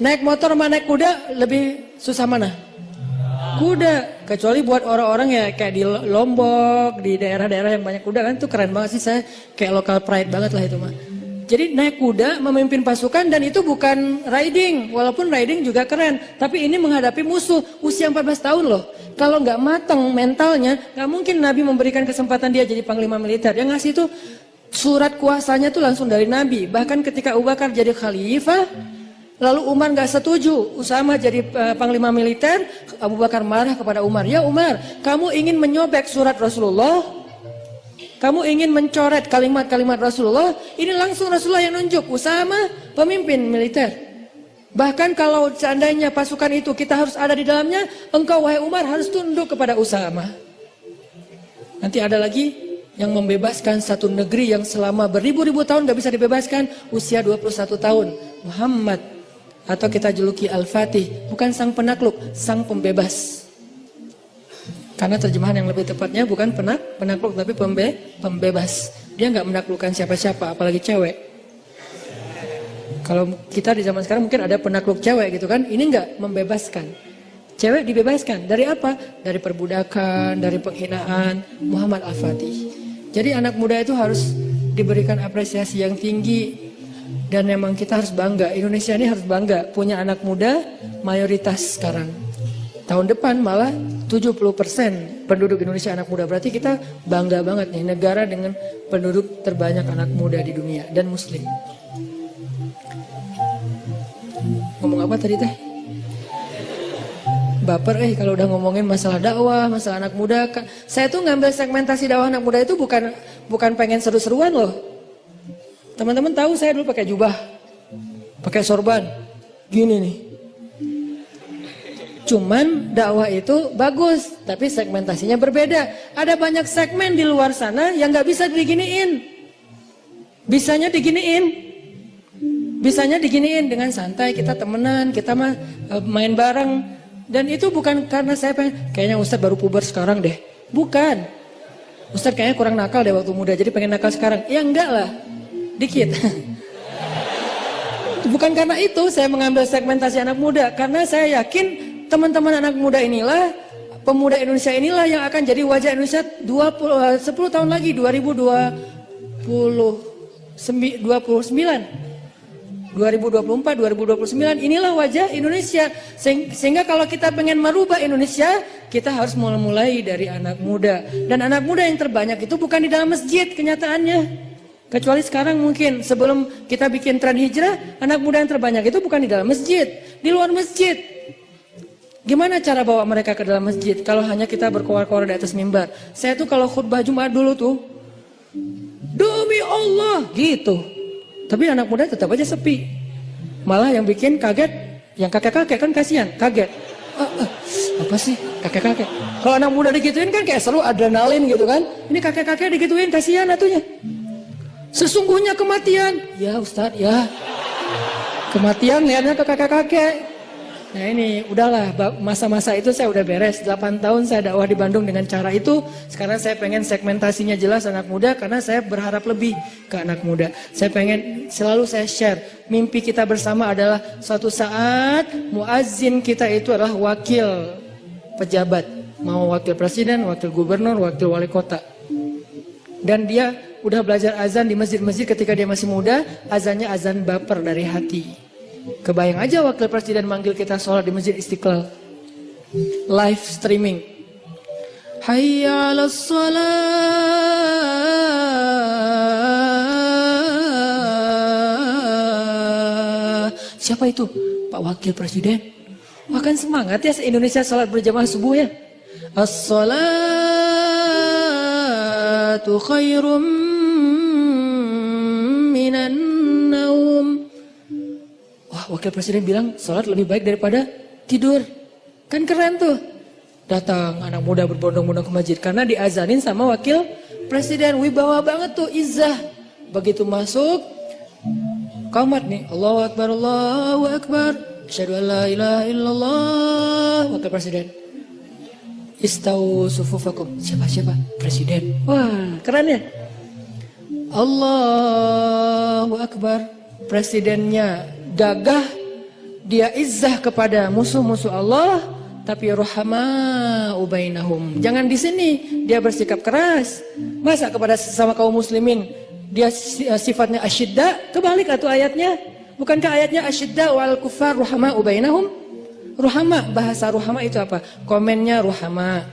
naik motor sama naik kuda, lebih susah mana? Kuda, kecuali buat orang-orang ya kayak di Lombok, di daerah-daerah yang banyak kuda kan, itu keren banget sih, saya kayak local pride banget lah itu mah. Jadi naik kuda memimpin pasukan dan itu bukan riding, walaupun riding juga keren. Tapi ini menghadapi musuh usia 14 tahun loh. Kalau nggak matang mentalnya, nggak mungkin Nabi memberikan kesempatan dia jadi panglima militer. Yang ngasih itu surat kuasanya tuh langsung dari Nabi. Bahkan ketika Abu Bakar jadi khalifah, lalu Umar nggak setuju Usamah jadi panglima militer, Abu Bakar marah kepada Umar. Ya Umar, kamu ingin menyobek surat Rasulullah? Kamu ingin mencoret kalimat-kalimat Rasulullah, ini langsung Rasulullah yang nunjuk, Usamah pemimpin militer. Bahkan kalau seandainya pasukan itu kita harus ada di dalamnya, engkau wahai Umar harus tunduk kepada Usama. Nanti ada lagi yang membebaskan satu negeri yang selama beribu-ribu tahun gak bisa dibebaskan, usia 21 tahun. Muhammad, atau kita juluki Al-Fatih, bukan sang penakluk, sang pembebas. Karena terjemahan yang lebih tepatnya bukan penakluk tapi pembebas. Dia nggak menaklukkan siapa-siapa, apalagi cewek. Kalau kita di zaman sekarang mungkin ada penakluk cewek gitu kan, ini nggak membebaskan. Cewek dibebaskan dari apa? Dari perbudakan, dari penghinaan. Muhammad Al-Fatih. Jadi anak muda itu harus diberikan apresiasi yang tinggi. Dan memang kita harus bangga, Indonesia ini harus bangga punya anak muda mayoritas sekarang. Tahun depan malah 70% penduduk Indonesia anak muda. Berarti kita bangga banget nih, negara dengan penduduk terbanyak anak muda di dunia dan muslim. Ngomong apa tadi teh? Baper kalau udah ngomongin masalah dakwah, masalah anak muda. Saya tuh ngambil segmentasi dakwah anak muda itu bukan pengen seru-seruan loh. Teman-teman tahu saya dulu pakai jubah, pakai sorban, gini nih. Cuman dakwah itu bagus, tapi segmentasinya berbeda. Ada banyak segmen di luar sana yang nggak bisa diginiin. Bisanya diginiin dengan santai, kita temenan, kita main bareng. Dan itu bukan karena saya pengen, kayaknya Ustadz baru puber sekarang deh. Bukan. Ustadz kayaknya kurang nakal deh waktu muda, jadi pengen nakal sekarang. Ya enggak lah, dikit. Bukan karena itu saya mengambil segmentasi anak muda, karena saya yakin teman-teman anak muda inilah, pemuda Indonesia inilah yang akan jadi wajah Indonesia 10 tahun lagi, 2024, 2029, inilah wajah Indonesia. Sehingga kalau kita pengen merubah Indonesia, kita harus mulai dari anak muda. Dan anak muda yang terbanyak itu bukan di dalam masjid kenyataannya. Kecuali sekarang mungkin, sebelum kita bikin tren hijrah, anak muda yang terbanyak itu bukan di dalam masjid, di luar masjid. Gimana cara bawa mereka ke dalam masjid kalau hanya kita berkoar-koar di atas mimbar? Saya tuh kalau khutbah Jumat dulu tuh, demi Allah gitu. Tapi anak muda tetap aja sepi. Malah yang bikin kaget, yang kakek-kakek kan kasihan, kaget. Apa sih kakek-kakek? Kalau anak muda digituin kan kayak seru, adrenalin gitu kan. Ini kakek-kakek digituin, kasihan atunya. Sesungguhnya kematian, ya Ustadz ya. Kematian lihatnya ke kakek-kakek. Nah ini udahlah, masa-masa itu saya udah beres. 8 tahun saya dakwah di Bandung dengan cara itu. Sekarang saya pengen segmentasinya jelas anak muda, karena saya berharap lebih ke anak muda. Saya pengen selalu saya share, mimpi kita bersama adalah suatu saat muazzin kita itu adalah wakil pejabat, mau wakil presiden, wakil gubernur, wakil wali kota. Dan dia udah belajar azan di masjid-masjid ketika dia masih muda, azannya azan baper dari hati. Kebayang aja wakil presiden manggil kita sholat di Masjid Istiqlal, live streaming. Hayya 'alas shalah. Siapa itu? Pak Wakil Presiden. Wah kan semangat ya se-Indonesia sholat berjamaah subuh ya. As-salatu khairum minan naum. Wah, Wakil Presiden bilang sholat lebih baik daripada tidur. Kan keren tuh. Datang anak muda berbondong-bondong ke masjid karena diazanin sama Wakil Presiden. Wibawa banget tuh, izzah. Begitu masuk, qamat nih, Allahu Akbar, Allahu Akbar, asyhadu an la ilaha illallah. Wakil Presiden, istau sufufakum. Siapa? Presiden. Wah, keren ya. Allahu Akbar. Presidennya gagah, dia izzah kepada musuh-musuh Allah, tapi rahama ubainahum. Jangan di sini dia bersikap keras. Masa kepada sesama kaum muslimin dia sifatnya asyidda? Kebalik atau ayatnya? Bukankah ayatnya asyidda wal kufar rahama ubainahum? Rahama, bahasa rahama itu apa? Komennya rahama,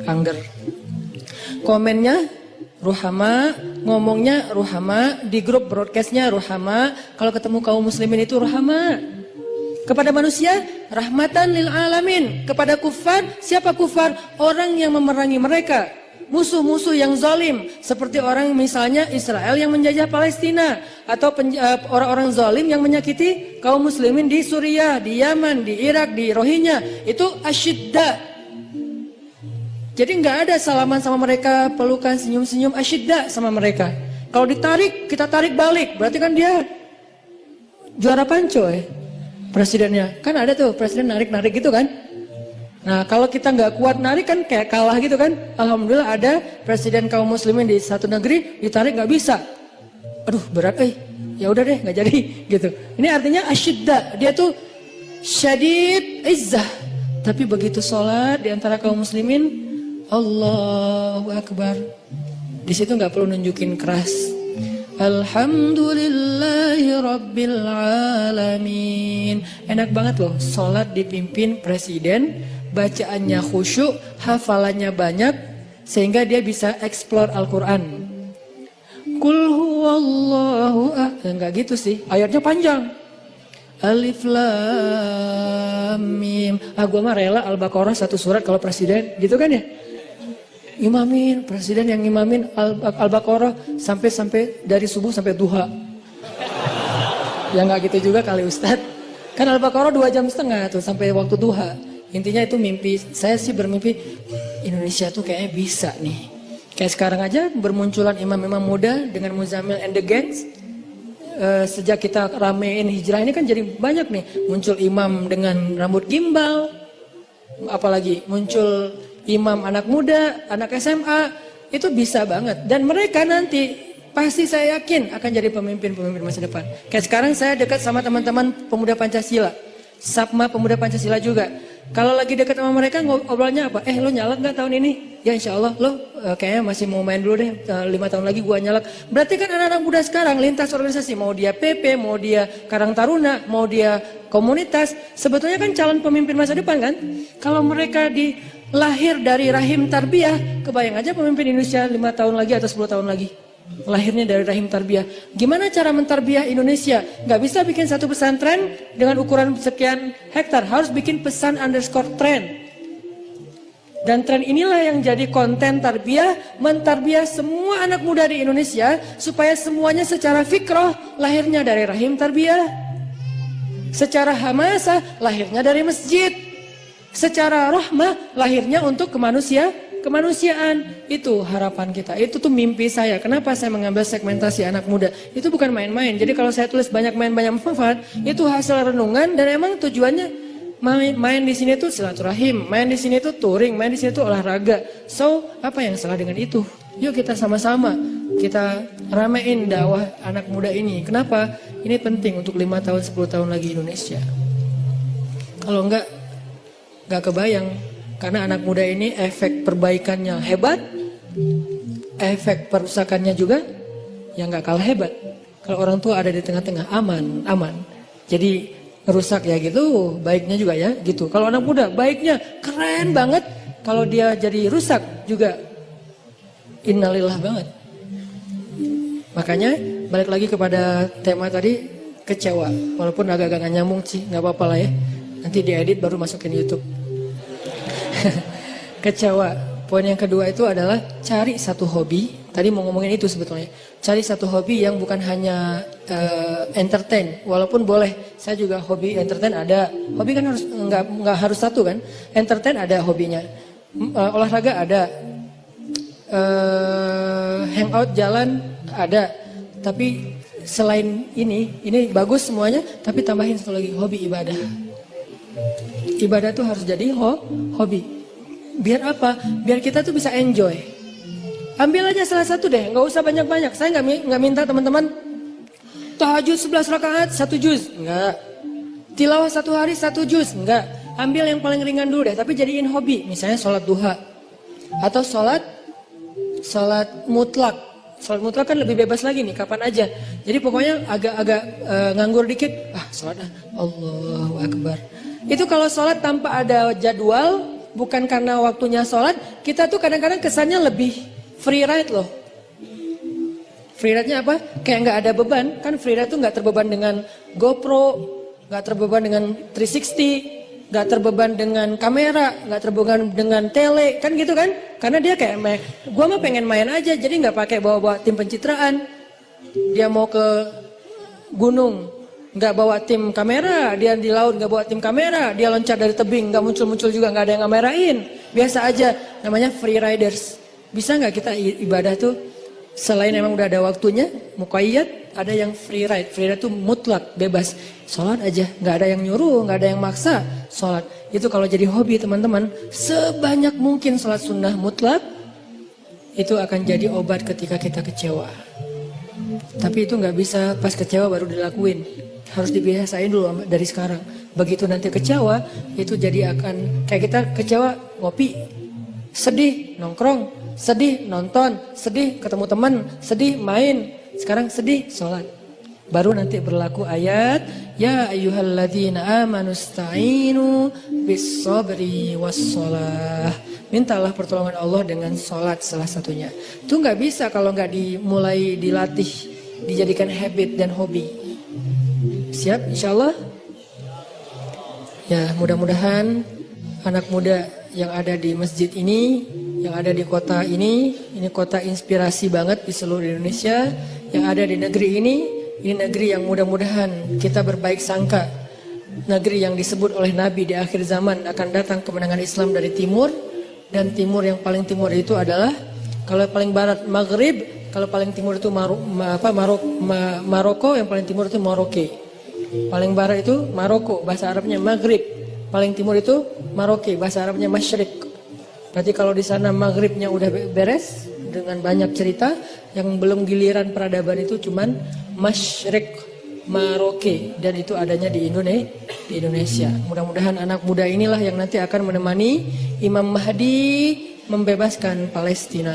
angger. Komennya ruhama, ngomongnya ruhama, di grup broadcastnya ruhama, kalau ketemu kaum muslimin itu ruhama. Kepada manusia, rahmatan lil alamin. Kepada kufar, siapa kufar? Orang yang memerangi mereka. musuh-musuh yang zalim. Seperti orang misalnya Israel yang menjajah Palestina. Atau orang-orang zalim yang menyakiti kaum muslimin di Suriah, di Yaman, di Irak, di Rohingya. Itu asyidda. Jadi nggak ada salaman sama mereka, pelukan, senyum-senyum, asyidda sama mereka. Kalau ditarik, kita tarik balik. Berarti kan dia juara panco ya. Presidennya. Kan ada tuh presiden narik-narik gitu kan. Nah kalau kita nggak kuat narik kan kayak kalah gitu kan. Alhamdulillah ada presiden kaum muslimin di satu negeri ditarik nggak bisa. Aduh berat ya udah deh nggak jadi gitu. Ini artinya asyidda, dia tuh syadid izzah. Tapi begitu sholat di antara kaum muslimin, Allahu Akbar. Di situ nggak perlu nunjukin keras. Alhamdulillahi Rabbil Alamin. Enak banget loh sholat dipimpin presiden. Bacaannya khusyuk, hafalannya banyak, sehingga dia bisa explore Al-Quran. Qul huwallahu enggak gitu sih, ayatnya panjang. Alif lam mim. Gua mah rela Al-Baqarah satu surat kalau presiden, gitu kan ya? Imamin, presiden yang imamin Al-Baqarah sampai dari subuh sampai duha. Ya enggak gitu juga kali Ustadz. Kan Al-Baqarah 2,5 jam tuh sampai waktu duha. Intinya itu mimpi, saya sih bermimpi Indonesia tuh kayaknya bisa nih. Kayak sekarang aja bermunculan imam-imam muda dengan Muzammil and the Gangs. Sejak kita ramein hijrah ini kan jadi banyak nih. Muncul imam dengan rambut gimbal. Apalagi muncul imam anak muda, anak SMA. Itu bisa banget. Dan mereka nanti pasti saya yakin akan jadi pemimpin-pemimpin masa depan. Kayak sekarang saya dekat sama teman-teman pemuda Pancasila. Sapma pemuda Pancasila juga. Kalau lagi dekat sama mereka ngobrolnya apa? Lo nyalak gak tahun ini? Ya insya Allah lo kayaknya masih mau main dulu deh. 5 tahun lagi gua nyalak. Berarti kan anak-anak muda sekarang lintas organisasi. Mau dia PP, mau dia Karang Taruna, mau dia komunitas. Sebetulnya kan calon pemimpin masa depan kan? Kalau mereka lahir dari rahim tarbiyah. Kebayang aja pemimpin Indonesia 5 tahun lagi atau 10 tahun lagi. Lahirnya dari rahim tarbiyah. Gimana cara mentarbiah Indonesia? Gak bisa bikin satu pesantren dengan ukuran sekian hektar. Harus bikin pesan _ tren. Dan tren inilah yang jadi konten tarbiyah. Mentarbiah semua anak muda di Indonesia. Supaya semuanya secara fikroh lahirnya dari rahim tarbiyah. Secara hamasah lahirnya dari masjid. Secara rahmah lahirnya untuk kemanusiaan. Itu harapan kita, itu tuh mimpi saya. Kenapa saya mengambil segmentasi anak muda? Itu bukan main-main. Jadi kalau saya tulis banyak main banyak manfaat, itu hasil renungan. Dan emang tujuannya main di sini tuh silaturahim, main di sini tuh touring, main di sini tuh olahraga. So apa yang salah dengan itu? Yuk kita sama-sama kita ramein dakwah anak muda ini. Kenapa? Ini penting untuk 5 tahun 10 tahun lagi Indonesia. Kalau enggak kebayang. Karena anak muda ini efek perbaikannya hebat, efek perusakannya juga yang nggak kalah hebat. Kalau orang tua ada di tengah-tengah aman. Jadi rusak ya gitu, baiknya juga ya gitu. Kalau anak muda baiknya keren banget, kalau dia jadi rusak juga innalillah banget. Makanya balik lagi kepada tema tadi, kecewa. Walaupun agak-agak gak nyambung sih, nggak apa-apa lah ya. Nanti diedit baru masukin YouTube. Kecewa. Poin yang kedua itu adalah cari satu hobi. Tadi mau ngomongin itu sebetulnya. Cari satu hobi yang bukan hanya entertain. Walaupun boleh. Saya juga hobi entertain ada. Hobi kan harus nggak harus satu kan. Entertain ada hobinya. Olahraga ada. Hangout jalan ada. Tapi selain ini bagus semuanya. Tapi tambahin satu lagi, hobi ibadah. Ibadah tuh harus jadi hobi. Biar apa? Biar kita tuh bisa enjoy. Ambil aja salah satu deh, nggak usah banyak-banyak. Saya nggak minta teman-teman tahajud 11 rakaat 1 juz, nggak. Tilawah 1 hari 1 juz, nggak. Ambil yang paling ringan dulu deh, tapi jadiin hobi. Misalnya sholat duha atau sholat mutlak. Sholat mutlak kan lebih bebas lagi nih, kapan aja. Jadi pokoknya agak-agak nganggur dikit, sholat Allahu Akbar. Itu kalau sholat tanpa ada jadwal, bukan karena waktunya sholat, kita tuh kadang-kadang kesannya lebih free ride loh. Free ride-nya apa? Kayak nggak ada beban. Kan free ride tuh nggak terbeban dengan GoPro, nggak terbeban dengan 360, nggak terbeban dengan kamera, nggak terbeban dengan tele, kan gitu kan? Karena dia kayak gua mah pengen main aja, jadi nggak pakai bawa-bawa tim pencitraan. Dia mau ke gunung, nggak bawa tim kamera, dia di laut nggak bawa tim kamera, dia loncat dari tebing nggak muncul-muncul juga, nggak ada yang ngamerain, biasa aja, namanya free riders. Bisa nggak kita ibadah tuh selain emang udah ada waktunya, muqayyad, ada yang free ride. Free ride tuh mutlak, bebas, sholat aja, nggak ada yang nyuruh, nggak ada yang maksa, sholat. Itu kalau jadi hobi teman-teman, sebanyak mungkin sholat sunnah mutlak, itu akan jadi obat ketika kita kecewa. Tapi itu nggak bisa pas kecewa baru dilakuin. Harus dibiasain dulu dari sekarang. Begitu nanti kecewa, itu jadi akan kayak kita kecewa ngopi, sedih nongkrong, sedih nonton, sedih ketemu teman, sedih main. Sekarang sedih sholat. Baru nanti berlaku ayat ya ayyuhalladzina amanu sta'inu bis sabri was shalah. Mintalah pertolongan Allah dengan sholat salah satunya. Itu nggak bisa kalau nggak dimulai dilatih, dijadikan habit dan hobi. Siap insyaallah? Ya mudah-mudahan anak muda yang ada di masjid ini, yang ada di kota ini kota inspirasi banget di seluruh Indonesia. Yang ada di negeri ini negeri yang mudah-mudahan kita berbaik sangka. Negeri yang disebut oleh Nabi di akhir zaman akan datang kemenangan Islam dari timur. Dan timur yang paling timur itu adalah, kalau paling barat Maghrib, kalau paling timur itu Maroko, yang paling timur itu Maroke. Paling barat itu Maroko, bahasa Arabnya Maghrib. Paling timur itu Maroke, bahasa Arabnya Masyrik. Berarti kalau di sana Maghribnya udah beres dengan banyak cerita, yang belum giliran peradaban itu cuman Masyrik, Maroke, dan itu adanya di Indonesia. Mudah-mudahan anak muda inilah yang nanti akan menemani Imam Mahdi membebaskan Palestina.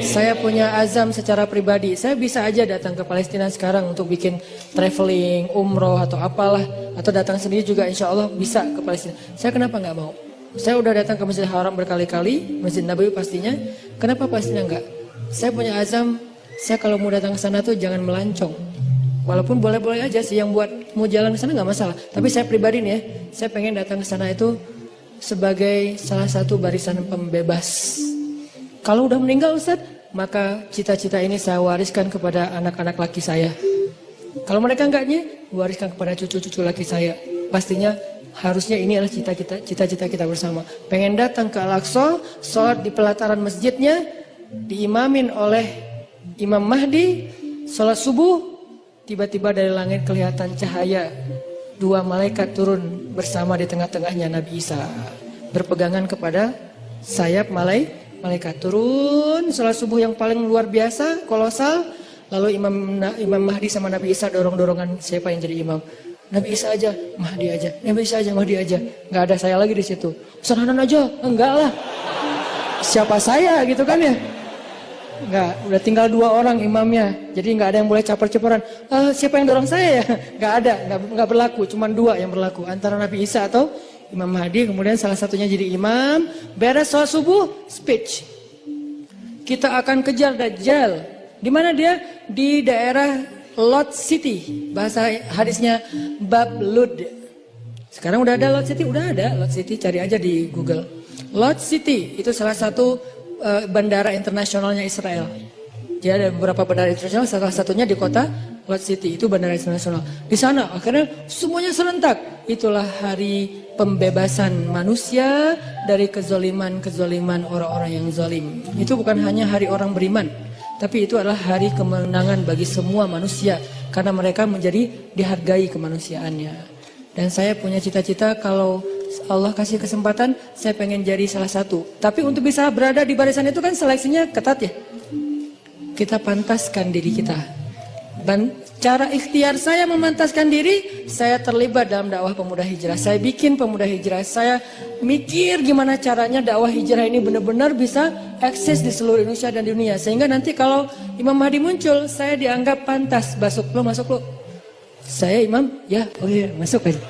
Saya punya azam secara pribadi, saya bisa aja datang ke Palestina sekarang untuk bikin traveling, umroh atau apalah, atau datang sendiri juga insya Allah bisa ke Palestina. Saya kenapa nggak mau? Saya udah datang ke Masjidil Haram berkali-kali, Masjid Nabawi pastinya. Kenapa Palestina enggak? Saya punya azam, saya kalau mau datang ke sana tuh jangan melancong. Walaupun boleh-boleh aja sih, yang buat mau jalan ke sana nggak masalah. Tapi saya pribadi nih ya, saya pengen datang ke sana itu sebagai salah satu barisan pembebas. Kalau udah meninggal Ustaz, maka cita-cita ini saya wariskan kepada anak-anak laki saya. Kalau mereka enggaknya, wariskan kepada cucu-cucu laki saya. Pastinya harusnya ini adalah cita-cita kita bersama. Pengen datang ke Al-Aqsa, sholat di pelataran masjidnya, diimamin oleh Imam Mahdi, sholat subuh, tiba-tiba dari langit kelihatan cahaya. Dua malaikat turun bersama di tengah-tengahnya Nabi Isa. Berpegangan kepada sayap malaikat turun, sholat subuh yang paling luar biasa, kolosal. Lalu Imam Mahdi sama Nabi Isa dorong-dorongan siapa yang jadi imam. Nabi Isa aja, Mahdi aja, Nabi Isa aja, Mahdi aja. Nggak ada saya lagi di situ. Ustaz Hanan aja, enggak lah. Siapa saya gitu kan ya? Enggak, udah tinggal dua orang imamnya. Jadi nggak ada yang boleh caper-caperan. Siapa yang dorong saya ya? Nggak ada, nggak berlaku. Cuma dua yang berlaku. Antara Nabi Isa atau Imam Mahdi. Kemudian salah satunya jadi imam. Beres sholat subuh, speech. Kita akan kejar Dajjal. Di mana dia? Di daerah Lot City. Bahasa hadisnya Bab Lud. Sekarang udah ada Lot City? Udah ada Lot City, cari aja di Google. Lot City itu salah satu bandara internasionalnya Israel. Jadi ada beberapa bandara internasional, salah satunya di kota Lot City, itu bandara internasional. Di sana akhirnya semuanya serentak. Itulah hari pembebasan manusia dari kezoliman orang-orang yang zalim. Itu bukan hanya hari orang beriman, tapi itu adalah hari kemenangan bagi semua manusia. Karena mereka menjadi dihargai kemanusiaannya. Dan saya punya cita-cita kalau Allah kasih kesempatan, saya pengen jadi salah satu. Tapi untuk bisa berada di barisan itu kan seleksinya ketat ya. Kita pantaskan diri kita. Dan cara ikhtiar saya memantaskan diri, saya terlibat dalam dakwah pemuda hijrah. Saya bikin pemuda hijrah. Saya mikir gimana caranya dakwah hijrah ini benar-benar bisa eksis di seluruh Indonesia dan dunia. Sehingga nanti kalau Imam Mahdi muncul, saya dianggap pantas. Masuk lo. Saya imam, ya, oh iya, masuk aja.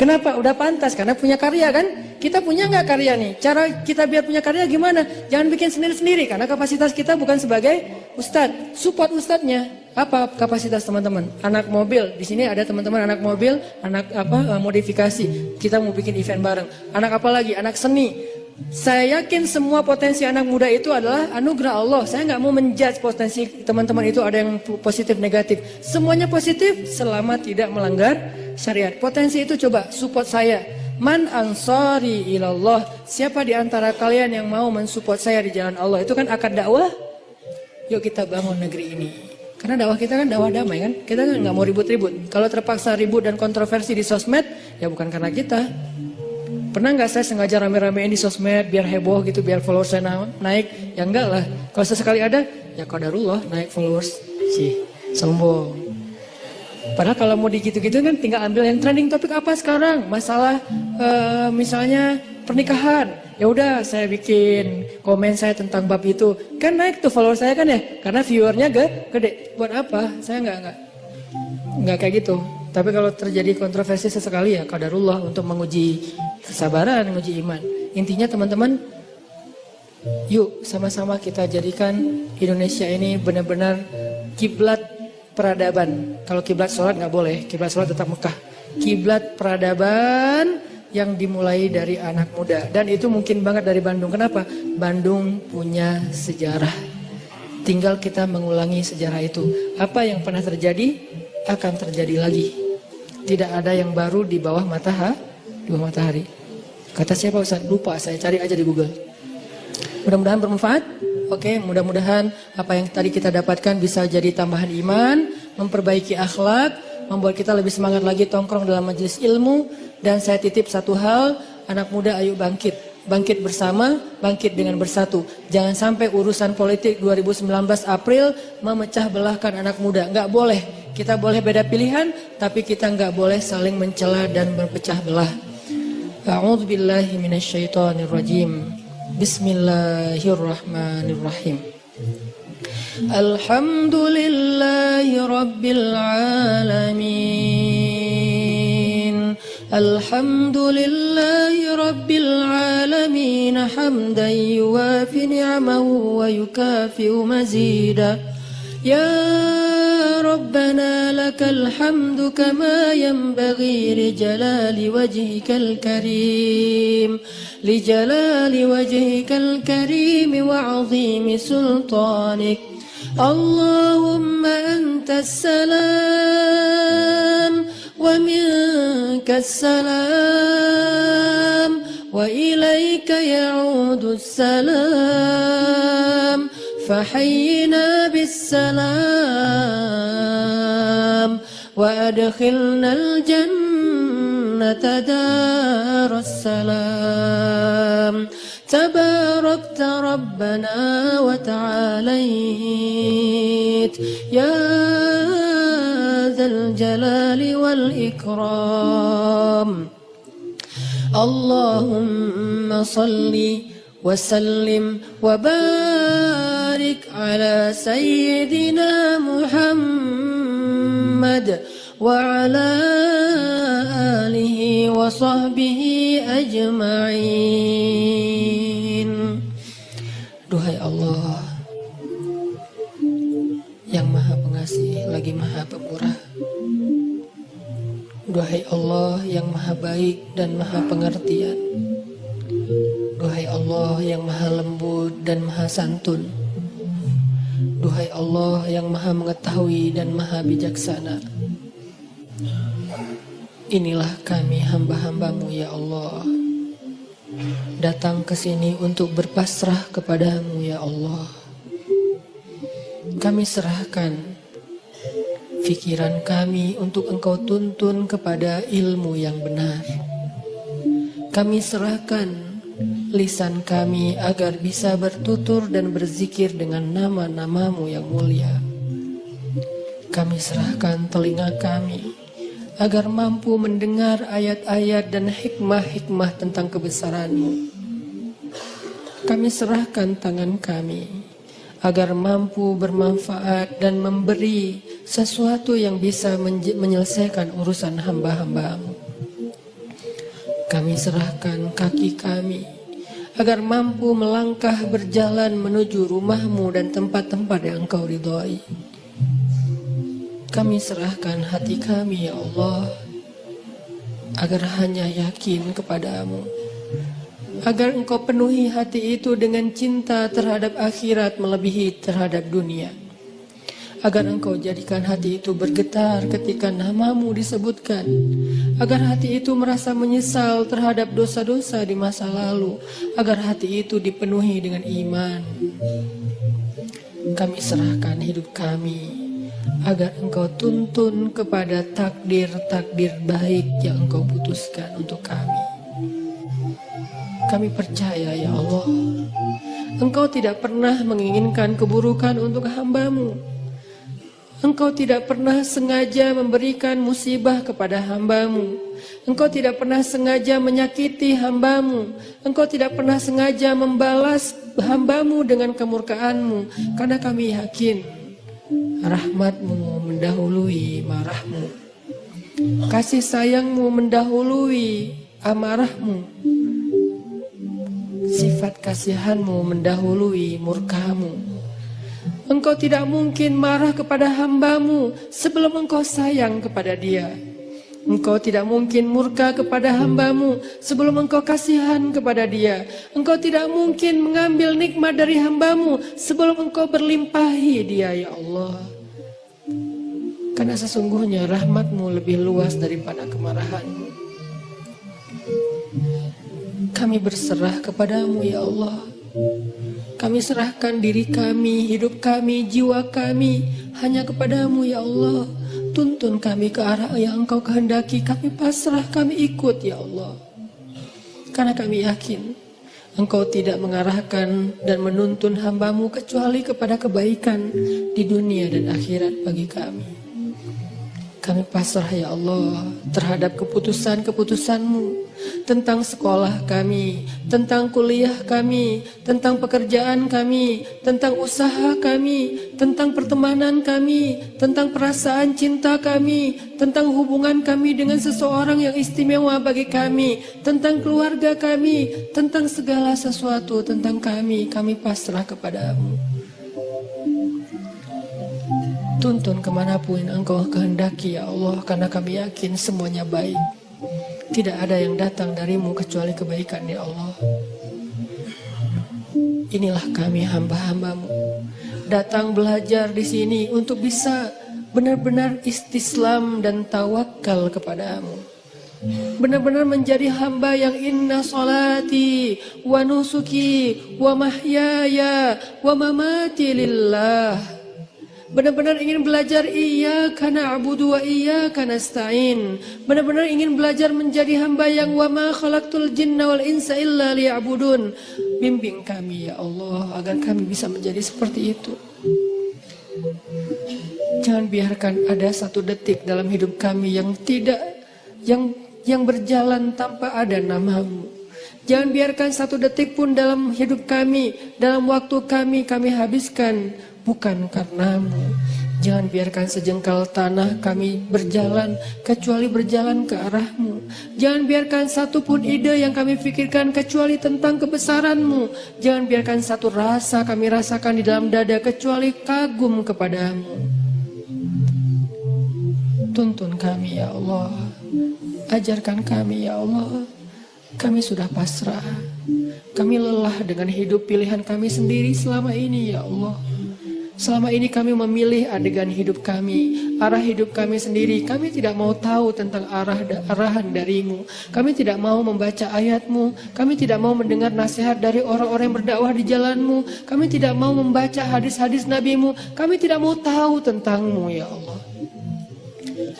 Kenapa? Udah pantas, karena punya karya kan? Kita punya nggak karya nih? Cara kita biar punya karya gimana? Jangan bikin sendiri-sendiri, karena kapasitas kita bukan sebagai ustadz. Support ustadznya. Apa kapasitas teman-teman? Anak mobil, di sini ada teman-teman anak mobil, anak modifikasi. Kita mau bikin event bareng. Anak apa lagi? Anak seni. Saya yakin semua potensi anak muda itu adalah anugerah Allah. Saya nggak mau menjudge potensi teman-teman itu ada yang positif negatif. Semuanya positif selama tidak melanggar syariat. Potensi itu coba support saya. Man ansari ilallah. Siapa di antara kalian yang mau mensupport saya di jalan Allah? Itu kan akad dakwah. Yuk kita bangun negeri ini. Karena dakwah kita kan dakwah damai kan. Kita kan nggak mau ribut-ribut. Kalau terpaksa ribut dan kontroversi di sosmed, ya bukan karena kita. Pernah nggak saya sengaja rame-ramein di sosmed biar heboh gitu, biar followers saya naik? Ya enggak lah. Kalau sesekali ada, ya qadarullah naik followers. Sih, sombong. Padahal kalau mau gitu-gitu kan tinggal ambil yang trending topik apa sekarang. Masalah misalnya pernikahan. Ya udah saya bikin komen saya tentang bab itu. Kan naik tuh followers saya kan ya. Karena viewernya gede. Buat apa? Saya nggak kayak gitu. Tapi kalau terjadi kontroversi sesekali ya qadarullah untuk menguji kesabaran, menguji iman. Intinya teman-teman, yuk sama-sama kita jadikan Indonesia ini benar-benar kiblat peradaban. Kalau kiblat sholat nggak boleh, kiblat sholat tetap Mekah. Kiblat peradaban yang dimulai dari anak muda. Dan itu mungkin banget dari Bandung. Kenapa? Bandung punya sejarah. Tinggal kita mengulangi sejarah itu. Apa yang pernah terjadi akan terjadi lagi. Tidak ada yang baru di bawah matahari. Kata siapa Ustaz? Lupa, saya cari aja di Google. Mudah-mudahan bermanfaat. Oke, mudah-mudahan apa yang tadi kita dapatkan bisa jadi tambahan iman, memperbaiki akhlak, membuat kita lebih semangat lagi tongkrong dalam majelis ilmu. Dan saya titip satu hal, anak muda ayo bangkit. Bangkit bersama, bangkit dengan bersatu. Jangan sampai urusan politik 2019 April memecah belahkan anak muda. Nggak boleh. Kita boleh beda pilihan, tapi kita nggak boleh saling mencela dan berpecah belah. A'udzubillahi minasyaitonirrajim. Bismillahirrahmanirrahim. Alhamdulillahi rabbil alamin. Alhamdulillahi rabbil alamin. Hamdan yuwafi ni'amahu wa yukafi'u mazida. Ya Rabbana lakal hamdu kama yanbaghi li jalali wajhikal karim. Li jalali wajhikal karim wa 'azimi sultanik. Allahumma antas salam wa minkas salam wa ilayka ya'udus salam. فحينا بالسلام وأدخلنا الجنة دار السلام تباركت ربنا وتعاليت يا ذا الجلال والإكرام اللهم صلِّ وسلم وبارك على سيدنا محمد وعلى آله وصحبه أجمعين. Duhai Allah yang maha pengasih lagi maha pemurah. Duhai Allah yang maha baik dan maha pengertian. Duhai Allah yang maha lembut dan maha santun. Duhai Allah yang maha mengetahui dan maha bijaksana. Inilah kami hamba-hambamu ya Allah. Datang ke sini untuk berpasrah kepadamu ya Allah. Kami serahkan pikiran kami untuk Engkau tuntun kepada ilmu yang benar. Kami serahkan lisan kami agar bisa bertutur dan berzikir dengan nama-namamu yang mulia. Kami serahkan telinga kami agar mampu mendengar ayat-ayat dan hikmah-hikmah tentang kebesaran-Mu. Kami serahkan tangan kami agar mampu bermanfaat dan memberi sesuatu yang bisa menyelesaikan urusan hamba-hamba-Mu. Kami serahkan kaki kami agar mampu melangkah berjalan menuju rumah-Mu dan tempat-tempat yang Engkau ridhai. Kami serahkan hati kami ya Allah, agar hanya yakin kepadamu, agar Engkau penuhi hati itu dengan cinta terhadap akhirat melebihi terhadap dunia, agar Engkau jadikan hati itu bergetar ketika namamu disebutkan, agar hati itu merasa menyesal terhadap dosa-dosa di masa lalu, agar hati itu dipenuhi dengan iman. Kami serahkan hidup kami agar Engkau tuntun kepada takdir-takdir baik yang Engkau putuskan untuk kami. Kami percaya ya Allah, Engkau tidak pernah menginginkan keburukan untuk hamba-Mu. Engkau tidak pernah sengaja memberikan musibah kepada hamba-Mu. Engkau tidak pernah sengaja menyakiti hamba-Mu. Engkau tidak pernah sengaja membalas hamba-Mu dengan kemurkaan-Mu. Karena kami yakin rahmat-Mu mendahului marah-Mu, kasih sayang-Mu mendahului amarah-Mu, sifat kasihan-Mu mendahului murka-Mu. Engkau tidak mungkin marah kepada hamba-Mu sebelum Engkau sayang kepada dia. Engkau tidak mungkin murka kepada hamba-Mu sebelum Engkau kasihan kepada dia. Engkau tidak mungkin mengambil nikmat dari hamba-Mu sebelum Engkau berlimpahi dia ya Allah. Karena sesungguhnya rahmat-Mu lebih luas daripada kemarahan-Mu. Kami berserah kepadamu ya Allah. Kami serahkan diri kami, hidup kami, jiwa kami hanya kepadamu ya Allah. Tuntun kami ke arah yang Engkau kehendaki. Kami pasrah, kami ikut ya Allah. Karena kami yakin Engkau tidak mengarahkan dan menuntun hamba-Mu kecuali kepada kebaikan di dunia dan akhirat bagi kami. Kami pasrah ya Allah terhadap keputusan-keputusan-Mu tentang sekolah kami, tentang kuliah kami, tentang pekerjaan kami, tentang usaha kami, tentang pertemanan kami, tentang perasaan cinta kami, tentang hubungan kami dengan seseorang yang istimewa bagi kami, tentang keluarga kami, tentang segala sesuatu tentang kami pasrah kepadamu. Tuntun kemanapun Engkau kehendaki ya Allah, karena kami yakin semuanya baik. Tidak ada yang datang darimu kecuali kebaikan ya Allah. Inilah kami hamba-hamba-Mu, datang belajar di sini untuk bisa benar-benar istislam dan tawakal kepadamu. Benar-benar menjadi hamba yang inna salati wa nusuki wa mahyaya wa mamati lillah. Benar-benar ingin belajar iyyaka na'budu wa iyyaka nasta'in. Benar-benar ingin belajar menjadi hamba yang wa ma khalaqtul jinna wal insa illa liya'budun. Bimbing kami ya Allah agar kami bisa menjadi seperti itu. Jangan biarkan ada satu detik dalam hidup kami yang tidak yang berjalan tanpa ada nama-Mu. Jangan biarkan satu detik pun dalam hidup kami, dalam waktu kami habiskan bukan karenamu. Jangan biarkan sejengkal tanah kami berjalan kecuali berjalan ke arah-Mu. Jangan biarkan satu pun ide yang kami pikirkan kecuali tentang kebesaran-Mu. Jangan biarkan satu rasa kami rasakan di dalam dada kecuali kagum kepadamu. Tuntun kami ya Allah, ajarkan kami ya Allah. Kami sudah pasrah, kami lelah dengan hidup pilihan kami sendiri selama ini ya Allah. Selama ini kami memilih adegan hidup kami, arah hidup kami sendiri. Kami tidak mau tahu tentang arahan darimu. Kami tidak mau membaca ayat-Mu. Kami tidak mau mendengar nasihat dari orang-orang yang berdakwah di jalan-Mu. Kami tidak mau membaca hadis-hadis Nabi-Mu. Kami tidak mau tahu tentang-Mu ya Allah.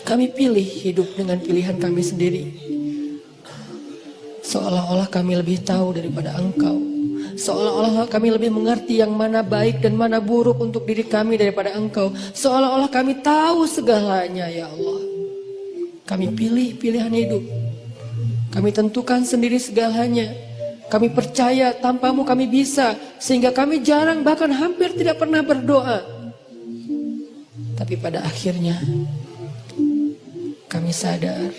Kami pilih hidup dengan pilihan kami sendiri. Seolah-olah kami lebih tahu daripada Engkau. Seolah-olah kami lebih mengerti yang mana baik dan mana buruk untuk diri kami daripada Engkau. Seolah-olah kami tahu segalanya ya Allah. Kami pilih pilihan hidup. Kami tentukan sendiri segalanya. Kami percaya tanpa-Mu kami bisa. Sehingga kami jarang bahkan hampir tidak pernah berdoa. Tapi pada akhirnya kami sadar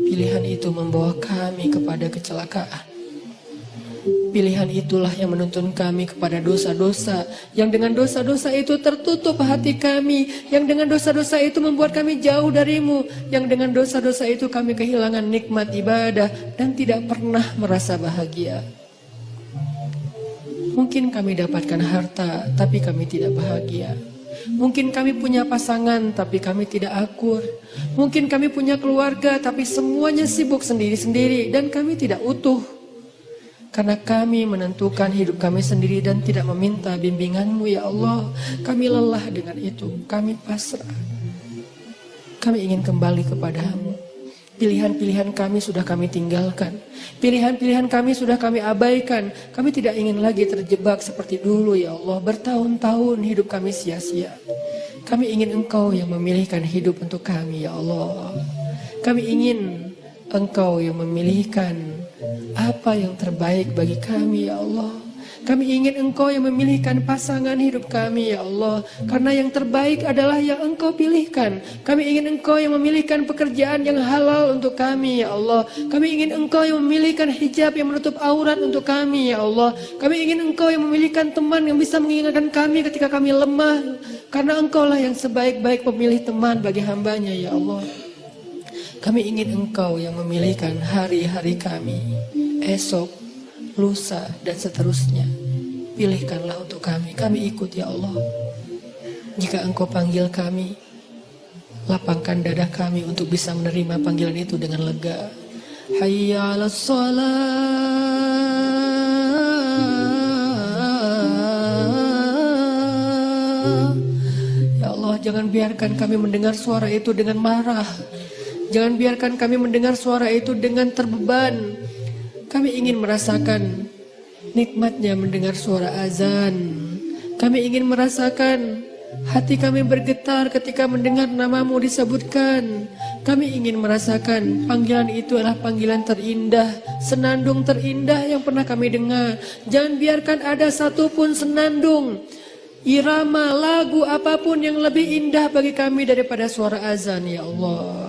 pilihan itu membawa kami kepada kecelakaan. Pilihan itulah yang menuntun kami kepada dosa-dosa, yang dengan dosa-dosa itu tertutup hati kami, yang dengan dosa-dosa itu membuat kami jauh darimu, yang dengan dosa-dosa itu kami kehilangan nikmat ibadah dan tidak pernah merasa bahagia. Mungkin kami dapatkan harta, tapi kami tidak bahagia. Mungkin kami punya pasangan, tapi kami tidak akur. Mungkin kami punya keluarga, tapi semuanya sibuk sendiri-sendiri dan kami tidak utuh. Karena kami menentukan hidup kami sendiri dan tidak meminta bimbingan-Mu ya Allah. Kami lelah dengan itu, kami pasrah. Kami ingin kembali kepada-Mu. Pilihan-pilihan kami sudah kami tinggalkan. Pilihan-pilihan kami sudah kami abaikan. Kami tidak ingin lagi terjebak seperti dulu ya Allah. Bertahun-tahun hidup kami sia-sia. Kami ingin Engkau yang memilihkan hidup untuk kami ya Allah. Kami ingin Engkau yang memilihkan apa yang terbaik bagi kami ya Allah. Kami ingin Engkau yang memilihkan pasangan hidup kami ya Allah. Karena yang terbaik adalah yang Engkau pilihkan. Kami ingin Engkau yang memilihkan pekerjaan yang halal untuk kami ya Allah. Kami ingin Engkau yang memilihkan hijab yang menutup aurat untuk kami ya Allah. Kami ingin Engkau yang memilihkan teman yang bisa mengingatkan kami ketika kami lemah. Karena Engkaulah yang sebaik-baik pemilih teman bagi hambanya ya Allah. Kami ingin Engkau yang memilihkan hari-hari kami, esok, lusa, dan seterusnya. Pilihkanlah untuk kami, kami ikut ya Allah. Jika Engkau panggil kami, lapangkan dada kami untuk bisa menerima panggilan itu dengan lega. Hayya 'alas shalah. Ya Allah, jangan biarkan kami mendengar suara itu dengan marah. Jangan biarkan kami mendengar suara itu dengan terbeban. Kami ingin merasakan nikmatnya mendengar suara azan. Kami ingin merasakan hati kami bergetar ketika mendengar namamu disebutkan. Kami ingin merasakan panggilan itu adalah panggilan terindah, senandung terindah yang pernah kami dengar. Jangan biarkan ada satupun senandung, irama, lagu apapun yang lebih indah bagi kami daripada suara azan ya Allah.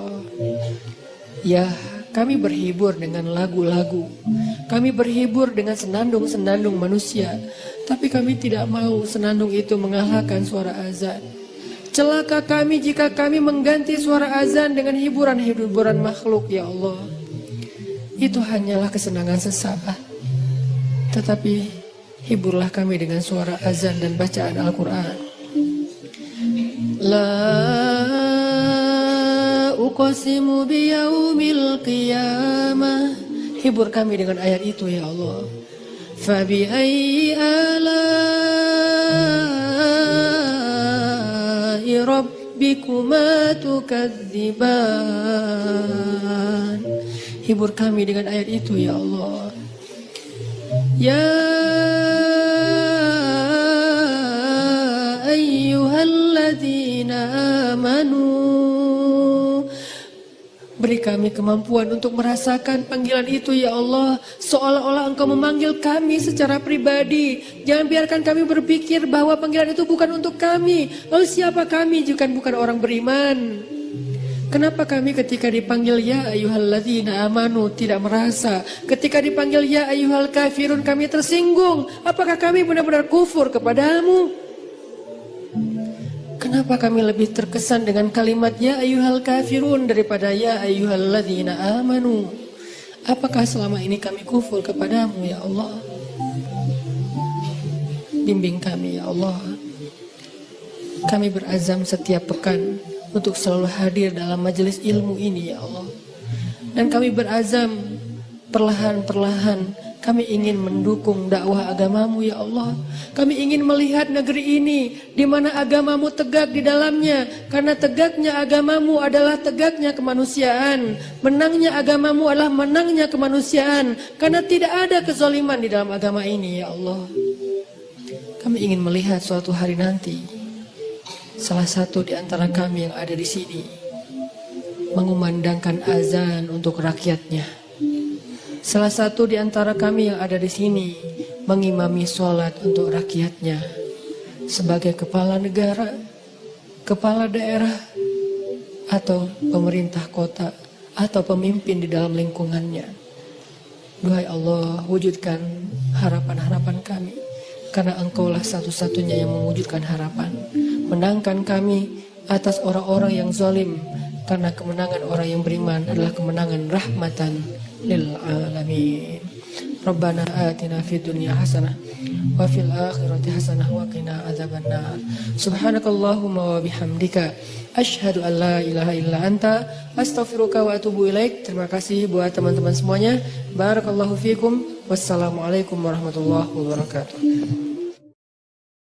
Ya, kami berhibur dengan lagu-lagu. Kami berhibur dengan senandung-senandung manusia. Tapi kami tidak mau senandung itu mengalahkan suara azan. Celaka kami jika kami mengganti suara azan dengan hiburan-hiburan makhluk ya Allah. Itu hanyalah kesenangan sesaat. Tetapi hiburlah kami dengan suara azan dan bacaan Al-Quran. La uqsimu biyaumil qiyamah. Hibur kami dengan ayat itu ya Allah. Fabi ayyi ala'i rabbikuma tukadziban. Hibur kami dengan ayat itu ya Allah. Ya ayyuhalladzina amanu. Beri kami kemampuan untuk merasakan panggilan itu ya Allah. Seolah-olah Engkau memanggil kami secara pribadi. Jangan biarkan kami berpikir bahwa panggilan itu bukan untuk kami. Lalu siapa kami jika bukan orang beriman? Kenapa kami ketika dipanggil ya ayyuhalladzina amanu tidak merasa? Ketika dipanggil ya ayyuhal kafirun kami tersinggung. Apakah kami benar-benar kufur kepadamu? Kenapa kami lebih terkesan dengan kalimat ya ayyuhal kafirun daripada ya ayyuhalladzina amanu? Apakah selama ini kami kufur kepadamu ya Allah? Bimbing kami ya Allah. Kami berazam setiap pekan untuk selalu hadir dalam majelis ilmu ini ya Allah. Dan kami berazam perlahan-perlahan kami ingin mendukung dakwah agamamu ya Allah. Kami ingin melihat negeri ini di mana agamamu tegak di dalamnya. Karena tegaknya agamamu adalah tegaknya kemanusiaan. Menangnya agamamu adalah menangnya kemanusiaan. Karena tidak ada kezaliman di dalam agama ini ya Allah. Kami ingin melihat suatu hari nanti salah satu di antara kami yang ada di sini mengumandangkan azan untuk rakyatnya. Salah satu di antara kami yang ada di sini mengimami sholat untuk rakyatnya sebagai kepala negara, kepala daerah, atau pemerintah kota, atau pemimpin di dalam lingkungannya. Duhai Allah, wujudkan harapan-harapan kami, karena Engkaulah satu-satunya yang mewujudkan harapan. Menangkan kami atas orang-orang yang zalim, karena kemenangan orang yang beriman adalah kemenangan rahmatan lil alamin. Rabbana atina fid dunya hasanah wa fil akhirati hasanah wa qina adzabannar. Subhanakallahumma wa bihamdika asyhadu an la ilaha illa anta astaghfiruka wa atubu ilaik. Terima kasih buat teman-teman semuanya. Barakallahu fikum. Wassalamualaikum warahmatullahi wabarakatuh.